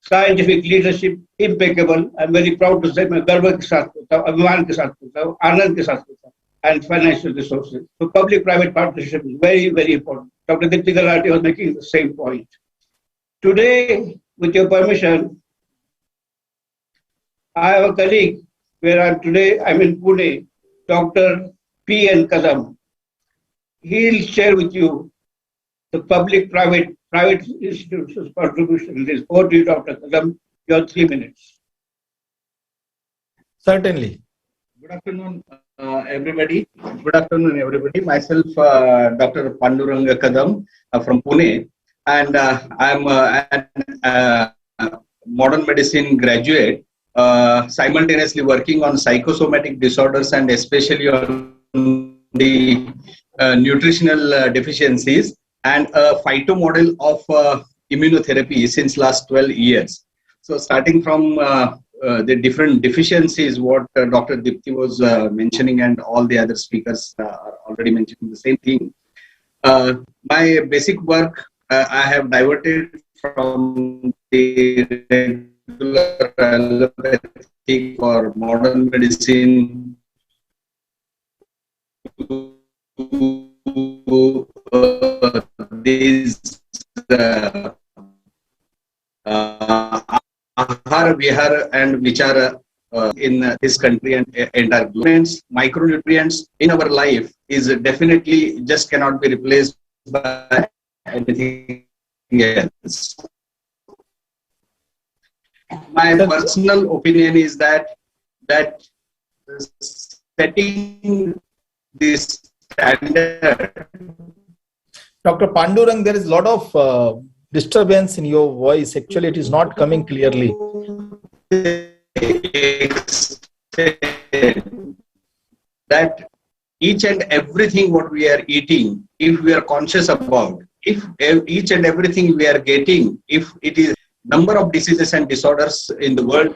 scientific leadership, impeccable. I'm very proud to say, मैं गर्व के साथ करता हूँ, अभिमान के साथ करता हूँ, आनंद के साथ करता हूँ. And financial resources. So public-private partnership is very, very important. Dr. Dipti Galati was making the same point. Today, with your permission, I have a colleague where I'm in Pune, Dr. P.N. Kadam. He'll share with you the public-private institutions' contribution in this. Over to you, Dr. Kadam. Your 3 minutes. Certainly. Good afternoon, everybody. Good afternoon, everybody. Myself, Dr. Panduranga Kadam from Pune, and I'm an modern medicine graduate, simultaneously working on psychosomatic disorders and especially on the nutritional deficiencies and a phyto model of immunotherapy since last 12 years. So starting from the different deficiencies, what Dr. Dipti was mentioning and all the other speakers are already mentioning the same thing. My basic work, I have diverted from the regular allopathic or modern medicine to these Ahara, Vihara and Vichara in this country and entire globe. Micronutrients in our life is definitely just cannot be replaced by anything else. My personal opinion is that setting this standard. Dr. Pandurang, there is a lot of disturbance in your voice. Actually, it is not coming clearly. That each and everything what we are eating, if we are conscious about, if each and everything we are getting, if it is number of diseases and disorders in the world,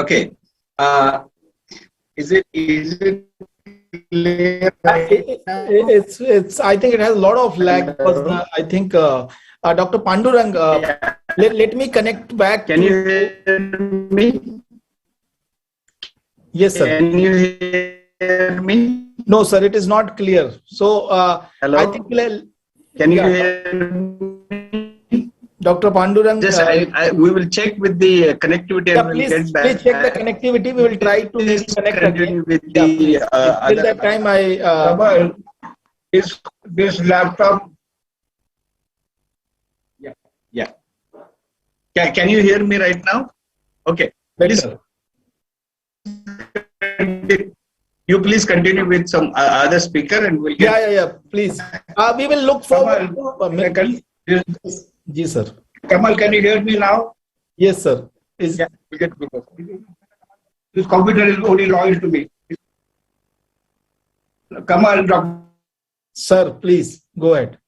okay, is it clear? It's. I think it has a lot of lag. Because, I think Dr. Pandurang, let me connect back. Can you hear me? Yes, sir. Can you hear me? No, sir. It is not clear. So hello. I think can you hear me? Dr. Pandurang. Just we will check with the connectivity. Yeah, and we'll get back. Please check the connectivity. We will try to connect again. With the till that time, is this laptop? Yeah. Can you hear me right now? Okay. Better. You please continue with some other speaker and we'll get. Yeah. Please. We will look forward to. Yes, sir. Kamal, can you hear me now? Yes, sir. Yeah, we'll get because this computer is only loyal to me. Kamal, sir, please go ahead.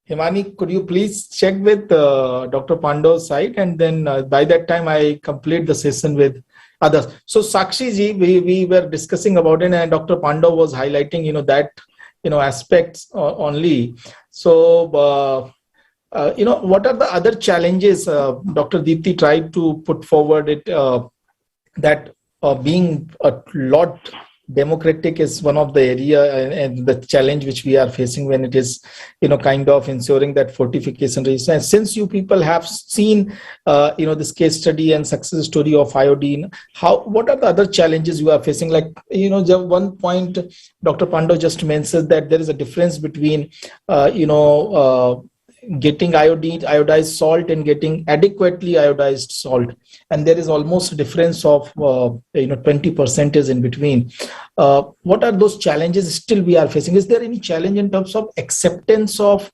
Himani, could you please check with Dr. Pando's side, and then by that time I complete the session with others. So Sakshi ji, we were discussing about it, and Dr. Pando was highlighting, that, aspects only. So, what are the other challenges Dr. Deepti tried to put forward it that being a lot democratic is one of the area and the challenge which we are facing when it is, kind of ensuring that fortification resistance. Since you people have seen, this case study and success story of iodine, what are the other challenges you are facing? Like, one point Dr. Pando just mentioned that there is a difference between, getting iodized salt and getting adequately iodized salt, and there is almost a difference of 20% is in between. What are those challenges still we are facing? Is there any challenge in terms of acceptance of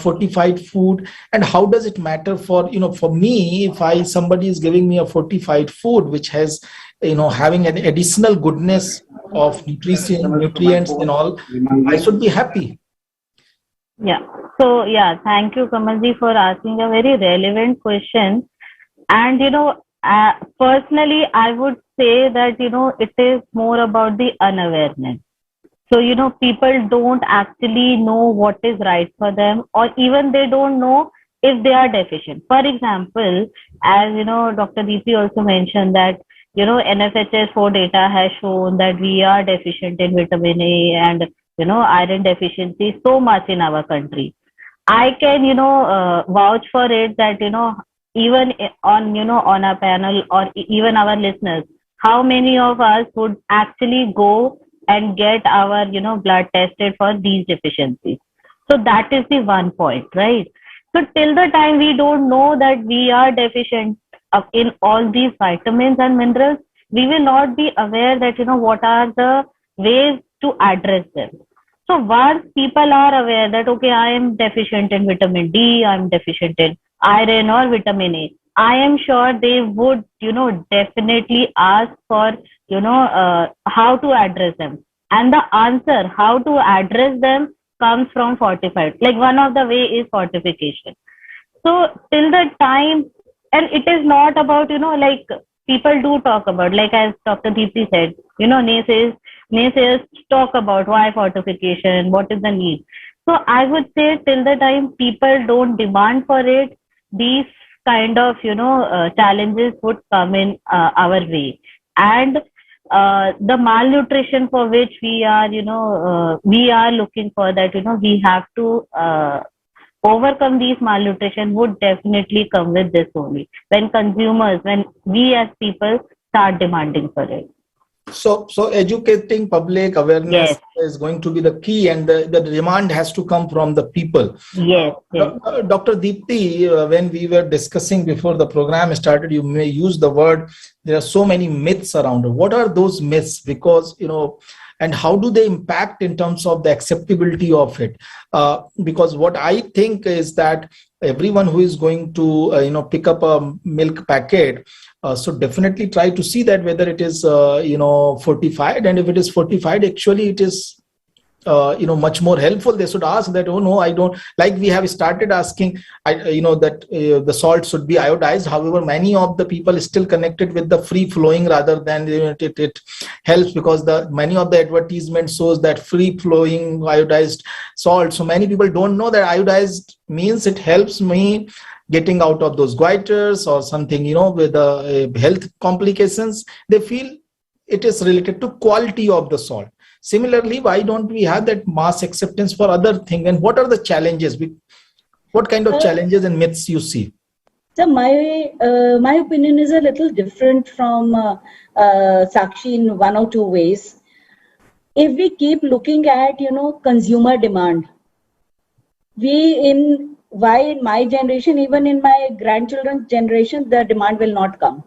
fortified food, and how does it matter for me if somebody is giving me a fortified food which has having an additional goodness of nutrients and all, I should be happy. Yeah. So, thank you, Kamalji, for asking a very relevant question. And, personally, I would say that, it is more about the unawareness. So, people don't actually know what is right for them, or even they don't know if they are deficient. For example, as, Dr. Deepti also mentioned that, NFHS4 data has shown that we are deficient in vitamin A and, iron deficiency so much in our country. I can, vouch for it that, even on a panel or even our listeners, how many of us would actually go and get our, blood tested for these deficiencies? So that is the one point, right? So till the time we don't know that we are deficient in all these vitamins and minerals, we will not be aware that, what are the ways to address them. So once people are aware that, okay, I am deficient in vitamin D, I am deficient in iron or vitamin A, I am sure they would, definitely ask for, how to address them. And the answer, how to address them, comes from fortified. Like one of the way is fortification. So till the time, and it is not about, like people do talk about, like as Dr. Deepti said, naysayers talk about why fortification, what is the need. So I would say till the time people don't demand for it, these kind of, challenges would come in our way. And the malnutrition for which we are, we are looking for that, we have to overcome these malnutrition would definitely come with this only. When we as people start demanding for it. So educating public awareness is going to be the key, and the demand has to come from the people. Yes. Dr. Deepti, when we were discussing before the program started, you may use the word, there are so many myths around it. What are those myths? Because, and how do they impact in terms of the acceptability of it? Because what I think is that everyone who is going to, pick up a milk packet, so definitely try to see that whether it is, fortified, and if it is fortified, actually it is, much more helpful. They should ask that, oh no, I don't, like we have started asking, that the salt should be iodized. However, many of the people is still connected with the free flowing rather than it helps, because many of the advertisement shows that free flowing iodized salt. So many people don't know that iodized means it helps me getting out of those goiters or something, with health complications. They feel it is related to quality of the salt. Similarly, why don't we have that mass acceptance for other things? And what are the challenges? What kind of challenges and myths you see? So my opinion is a little different from Sakshi in one or two ways. If we keep looking at, consumer demand, in my generation, even in my grandchildren's generation, the demand will not come.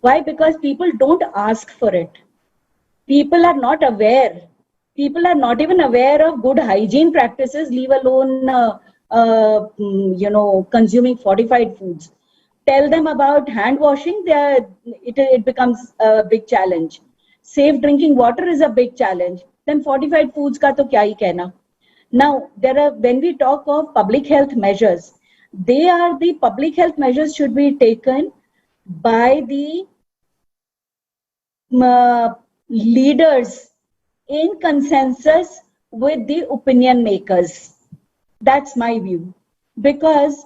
Why? Because people don't ask for it. People are not aware. People are not even aware of good hygiene practices, leave alone, consuming fortified foods. Tell them about hand washing, it becomes a big challenge. Safe drinking water is a big challenge. Then fortified foods ka to kya hi kehna. Now, when we talk of public health measures, the public health measures should be taken by the leaders in consensus with the opinion makers. That's my view. Because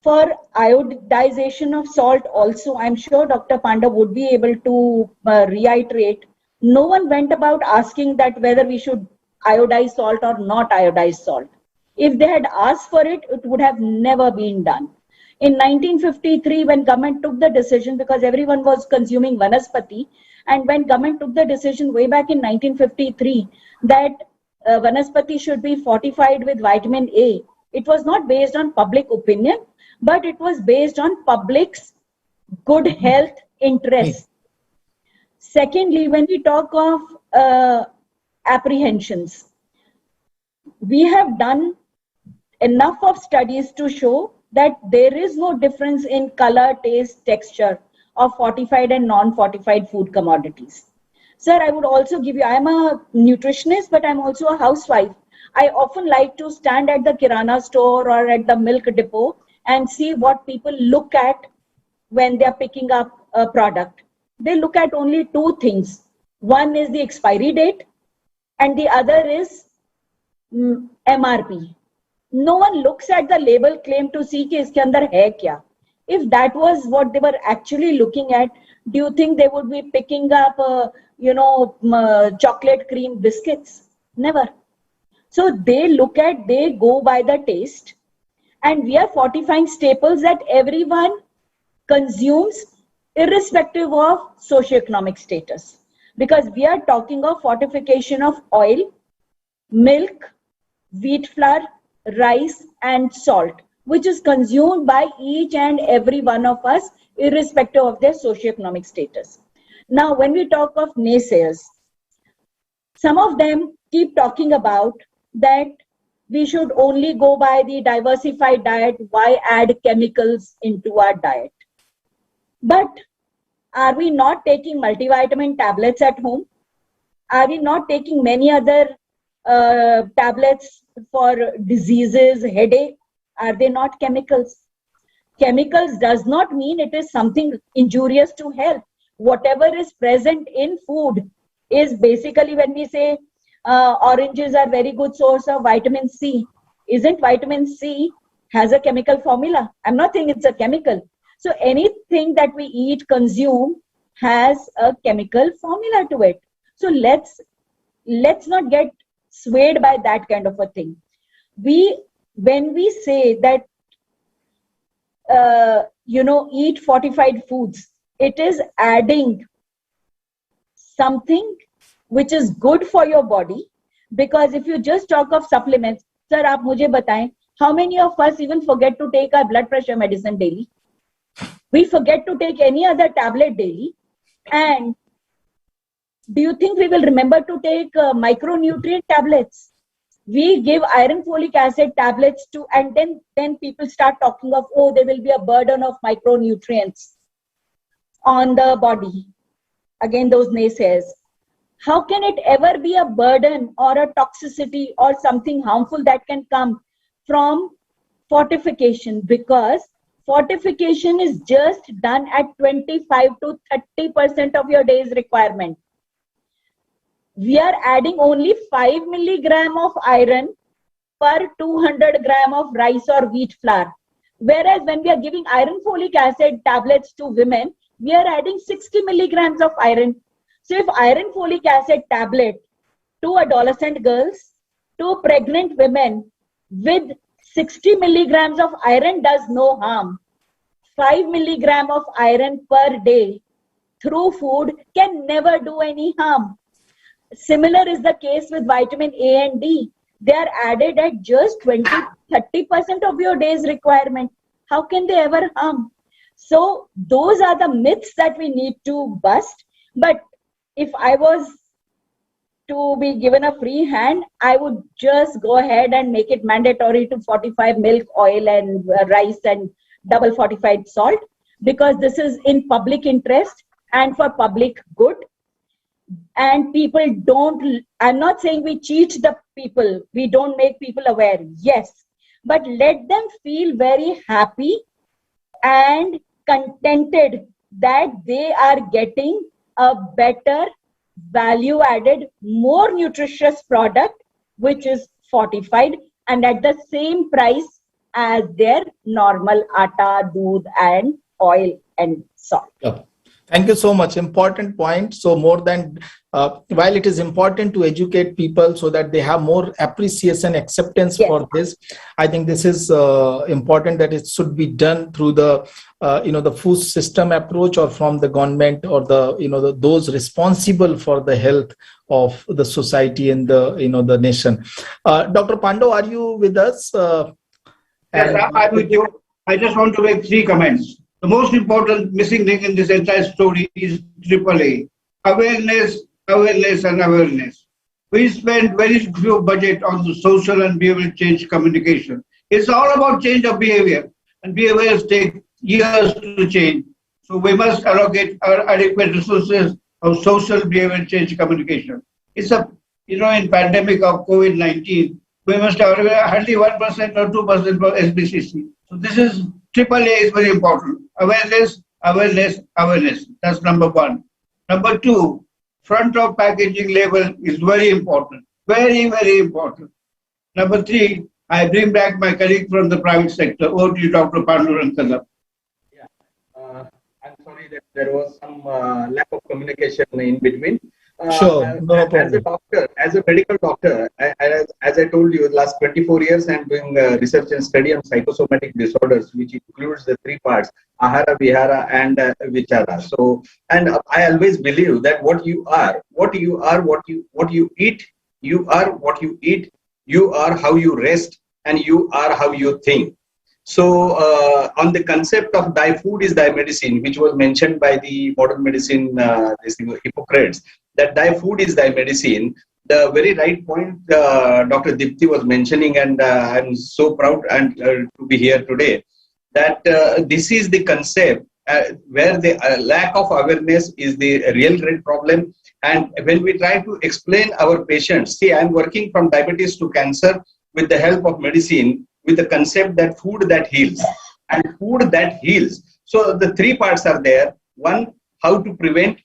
for iodization of salt also, I'm sure Dr. Panda would be able to reiterate, no one went about asking that whether we should iodize salt or not iodize salt. If they had asked for it, it would have never been done. In 1953, when government took the decision, because everyone was consuming vanaspati, and when government took the decision way back in 1953 that vanaspati should be fortified with vitamin A, it was not based on public opinion, but it was based on public's good health interests. Secondly, when we talk of apprehensions, we have done enough of studies to show that there is no difference in color, taste, texture of fortified and non-fortified food commodities. Sir, I would also give you, I am a nutritionist, but I'm also a housewife. I often like to stand at the Kirana store or at the milk depot and see what people look at when they're picking up a product. They look at only two things. One is the expiry date and the other is MRP. No one looks at the label claim to see कि इसके अंदर है क्या. If that was what they were actually looking at, do you think they would be picking up, chocolate cream biscuits? Never. So they go by the taste, and we are fortifying staples that everyone consumes irrespective of socioeconomic status. Because we are talking of fortification of oil, milk, wheat flour, rice, and salt, which is consumed by each and every one of us, irrespective of their socioeconomic status. Now, when we talk of naysayers, some of them keep talking about that we should only go by the diversified diet. Why add chemicals into our diet? But are we not taking multivitamin tablets at home? Are we not taking many other tablets for diseases, headache? Are they not chemicals? Chemicals does not mean it is something injurious to health. Whatever is present in food is basically, when we say oranges are very good source of vitamin C, isn't vitamin C has a chemical formula? I'm not saying it's a chemical. So anything that we eat, consume has a chemical formula to it. So let's not get swayed by that kind of a thing. When we say that eat fortified foods, it is adding something which is good for your body. Because if you just talk of supplements, sir, aap mujhe bataएं, how many of us even forget to take our blood pressure medicine daily? We forget to take any other tablet daily. And do you think we will remember to take micronutrient tablets? We give iron folic acid tablets to, and then people start talking of, oh, there will be a burden of micronutrients on the body. Again, those naysayers. How can it ever be a burden or a toxicity or something harmful that can come from fortification? Because fortification is just done at 25 to 30% of your day's requirement. We are adding only 5 milligram of iron per 200 gram of rice or wheat flour. Whereas when we are giving iron folic acid tablets to women, we are adding 60 milligrams of iron. So if iron folic acid tablet to adolescent girls, to pregnant women with 60 milligrams of iron does no harm. 5 milligram of iron per day through food can never do any harm. Similar is the case with vitamin A and D. They are added at just 20-30% of your day's requirement. How can they ever harm? So those are the myths that we need to bust. But if I was to be given a free hand, I would just go ahead and make it mandatory to fortify milk, oil, and rice, and double fortified salt, because this is in public interest and for public good. And people don't, I'm not saying we cheat the people, we don't make people aware, yes, but let them feel very happy and contented that they are getting a better value added, more nutritious product which is fortified and at the same price as their normal atta, doodh, and oil and salt. Okay. Thank you so much. Important point. So more than, while it is important to educate people so that they have more appreciation, acceptance for this, I think this is important that it should be done through the, the food system approach, or from the government, or the, those responsible for the health of the society and the, the nation. Dr. Pando, are you with us? Yes, I'm with you. I just want to make 3 comments. The most important missing link in this entire story is AAA. Awareness, awareness, and awareness. We spend very few budget on the social and behavioral change communication. It's all about change of behavior, and behaviors take years to change. So we must allocate our adequate resources of social behavioral change communication. It's a, in pandemic of COVID-19, we must have hardly 1% or 2% for SBCC. So this is AAA is very important. Awareness, awareness, awareness. That's number 1. Number 2, front of packaging label is very important. Very, very important. Number 3, I bring back my colleague from the private sector. Over to you, Dr. Panduran Kadam. Yeah, I'm sorry that there was some lack of communication in between. Sure, no problem. As a doctor, as a medical doctor, as I told you, the last 24 years I'm doing research and study on psychosomatic disorders, which includes the 3 parts: ahara, vihara, and vichara. So, and I always believe that what you are, what you eat, you are what you eat, you are how you rest, and you are how you think. So on the concept of thy food is thy medicine, which was mentioned by the modern medicine Hippocrates, that thy food is thy medicine, the very right point Dr. Dipti was mentioning, and I'm so proud and to be here today, that this is the concept where the lack of awareness is the real great problem. And when we try to explain our patients, see, I'm working from diabetes to cancer with the help of medicine, with the concept that food that heals and food that heals. So the three parts are there. One, how to prevent.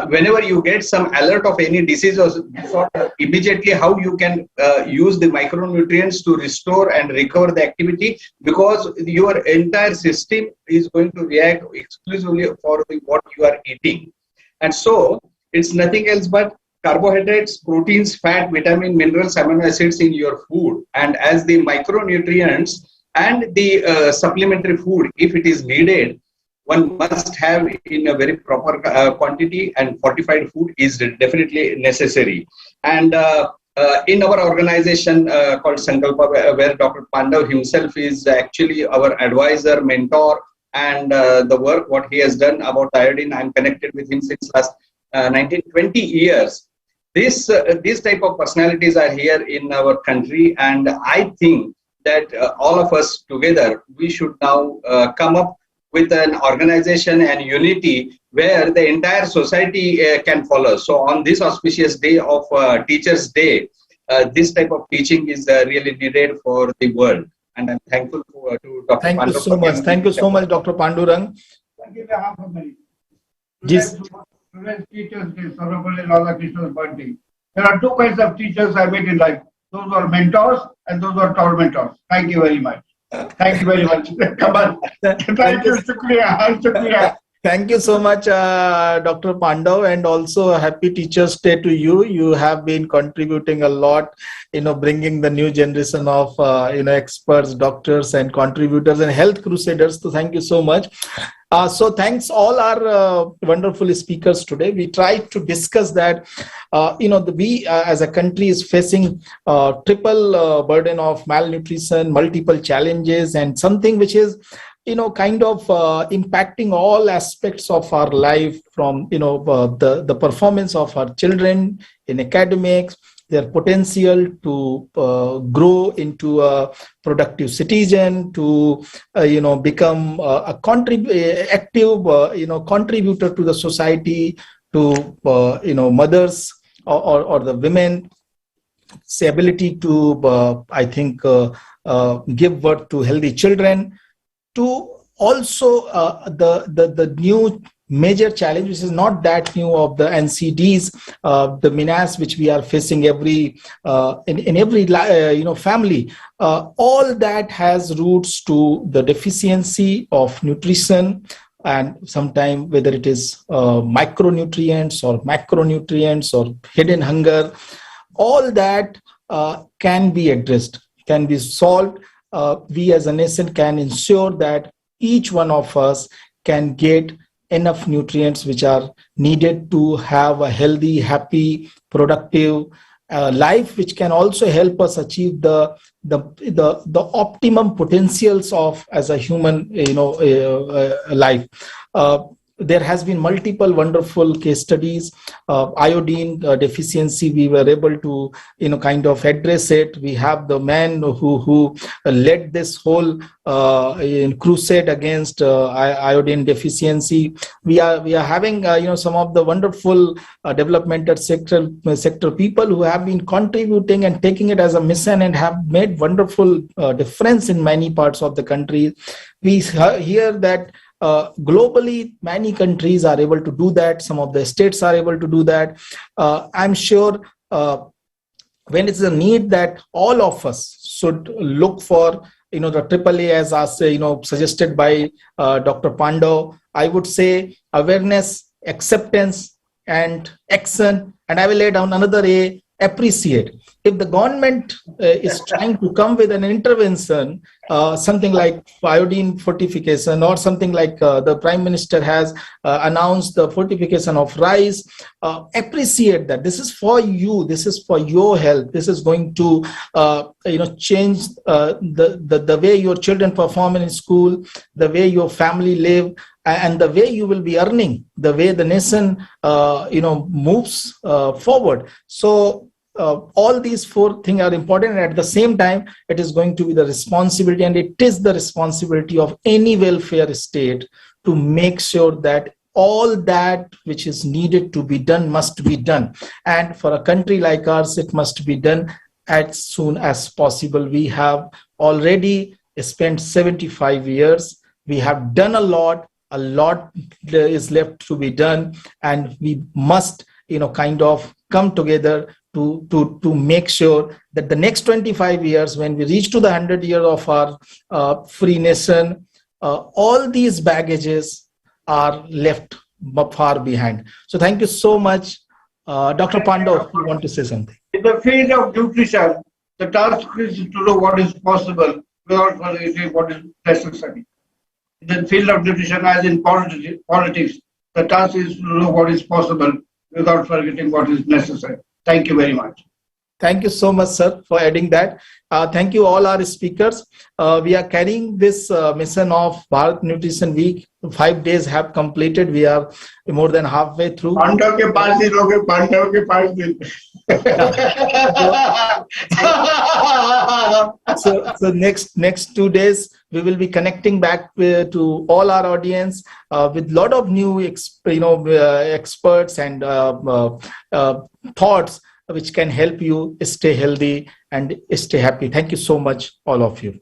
Whenever you get some alert of any disease or disorder, immediately how you can use the micronutrients to restore and recover the activity, because your entire system is going to react exclusively for what you are eating. And so it's nothing else but carbohydrates, proteins, fat, vitamin, minerals, amino acids in your food. And as the micronutrients and the supplementary food, if it is needed, one must have in a very proper quantity, and fortified food is definitely necessary. And in our organization called Sankalpa, where Dr. Pandav himself is actually our advisor, mentor, and the work what he has done about iodine, I'm connected with him since last 19-20 years. These type of personalities are here in our country, and I think that all of us together, we should now come up with an organization and unity where the entire society can follow. So on this auspicious day of Teachers' Day, this type of teaching is really needed for the world. And I'm thankful to Dr. Thank you so much. Thank you so much, Dr. Pandurang. Today's Teachers' Day, Sarvapalli Radhakrishna's birthday. There are two kinds of teachers I met in life. Those who are mentors and those who are tormentors. Thank you very much. Thank you very much. Come on. Thank you. Shukriya. Thank you so much, Dr. Pandav, and also happy Teachers' Day to you. You have been contributing a lot, bringing the new generation of, experts, doctors, and contributors and health crusaders. So thank you so much. So thanks all our wonderful speakers today. We tried to discuss that, we as a country is facing triple burden of malnutrition, multiple challenges, and something which is kind of impacting all aspects of our life, from the performance of our children in academics, their potential to grow into a productive citizen, to become a active contributor to the society, to mothers or the women, ability to give birth to healthy children, to also the new major challenge, which is not that new, of the NCDs, the menace which we are facing in every family. All that has roots to the deficiency of nutrition, and sometimes whether it is micronutrients or macronutrients or hidden hunger, all that can be addressed, can be solved. We as a nation can ensure that each one of us can get enough nutrients which are needed to have a healthy, happy, productive life, which can also help us achieve the optimum potentials of as a human life. There has been multiple wonderful case studies. Iodine deficiency, we were able to kind of address it. We have the man who led this whole crusade against iodine deficiency. We are having some of the wonderful developmental sector people who have been contributing and taking it as a mission and have made wonderful difference in many parts of the country. We hear that globally, many countries are able to do that. Some of the states are able to do that. I'm sure when it's a need that all of us should look for, the AAA as suggested by Dr. Pandav, I would say awareness, acceptance, and action. And I will lay down another A, appreciate. if the government is trying to come with an intervention, something like iodine fortification, or something like the Prime Minister has announced the fortification of rice, appreciate that. This is for you. This is for your health. This is going to change the way your children perform in school, the way your family live, and the way you will be earning, the way the nation moves forward. So all these four things are important, and at the same time it is going to be the responsibility, and it is the responsibility of any welfare state to make sure that all that which is needed to be done must be done. And for a country like ours, it must be done as soon as possible. We have already spent 75 years. We have done a lot is left to be done, and we must kind of come together to make sure that the next 25 years, when we reach to the 100 years of our free nation, all these baggages are left far behind. So thank you so much. Dr. Pandav, you want to say something? In the field of nutrition, the task is to know what is possible without forgetting what is necessary. In the field of nutrition, as in politics, the task is to know what is possible without forgetting what is necessary. Thank you very much. Thank you so much, sir, for adding that. Thank you all our speakers. We are carrying this mission of Bharat Nutrition Week. 5 days have completed. We are more than halfway through. So next 2 days, we will be connecting back to all our audience with a lot of new experts and thoughts which can help you stay healthy and stay happy. Thank you so much, all of you.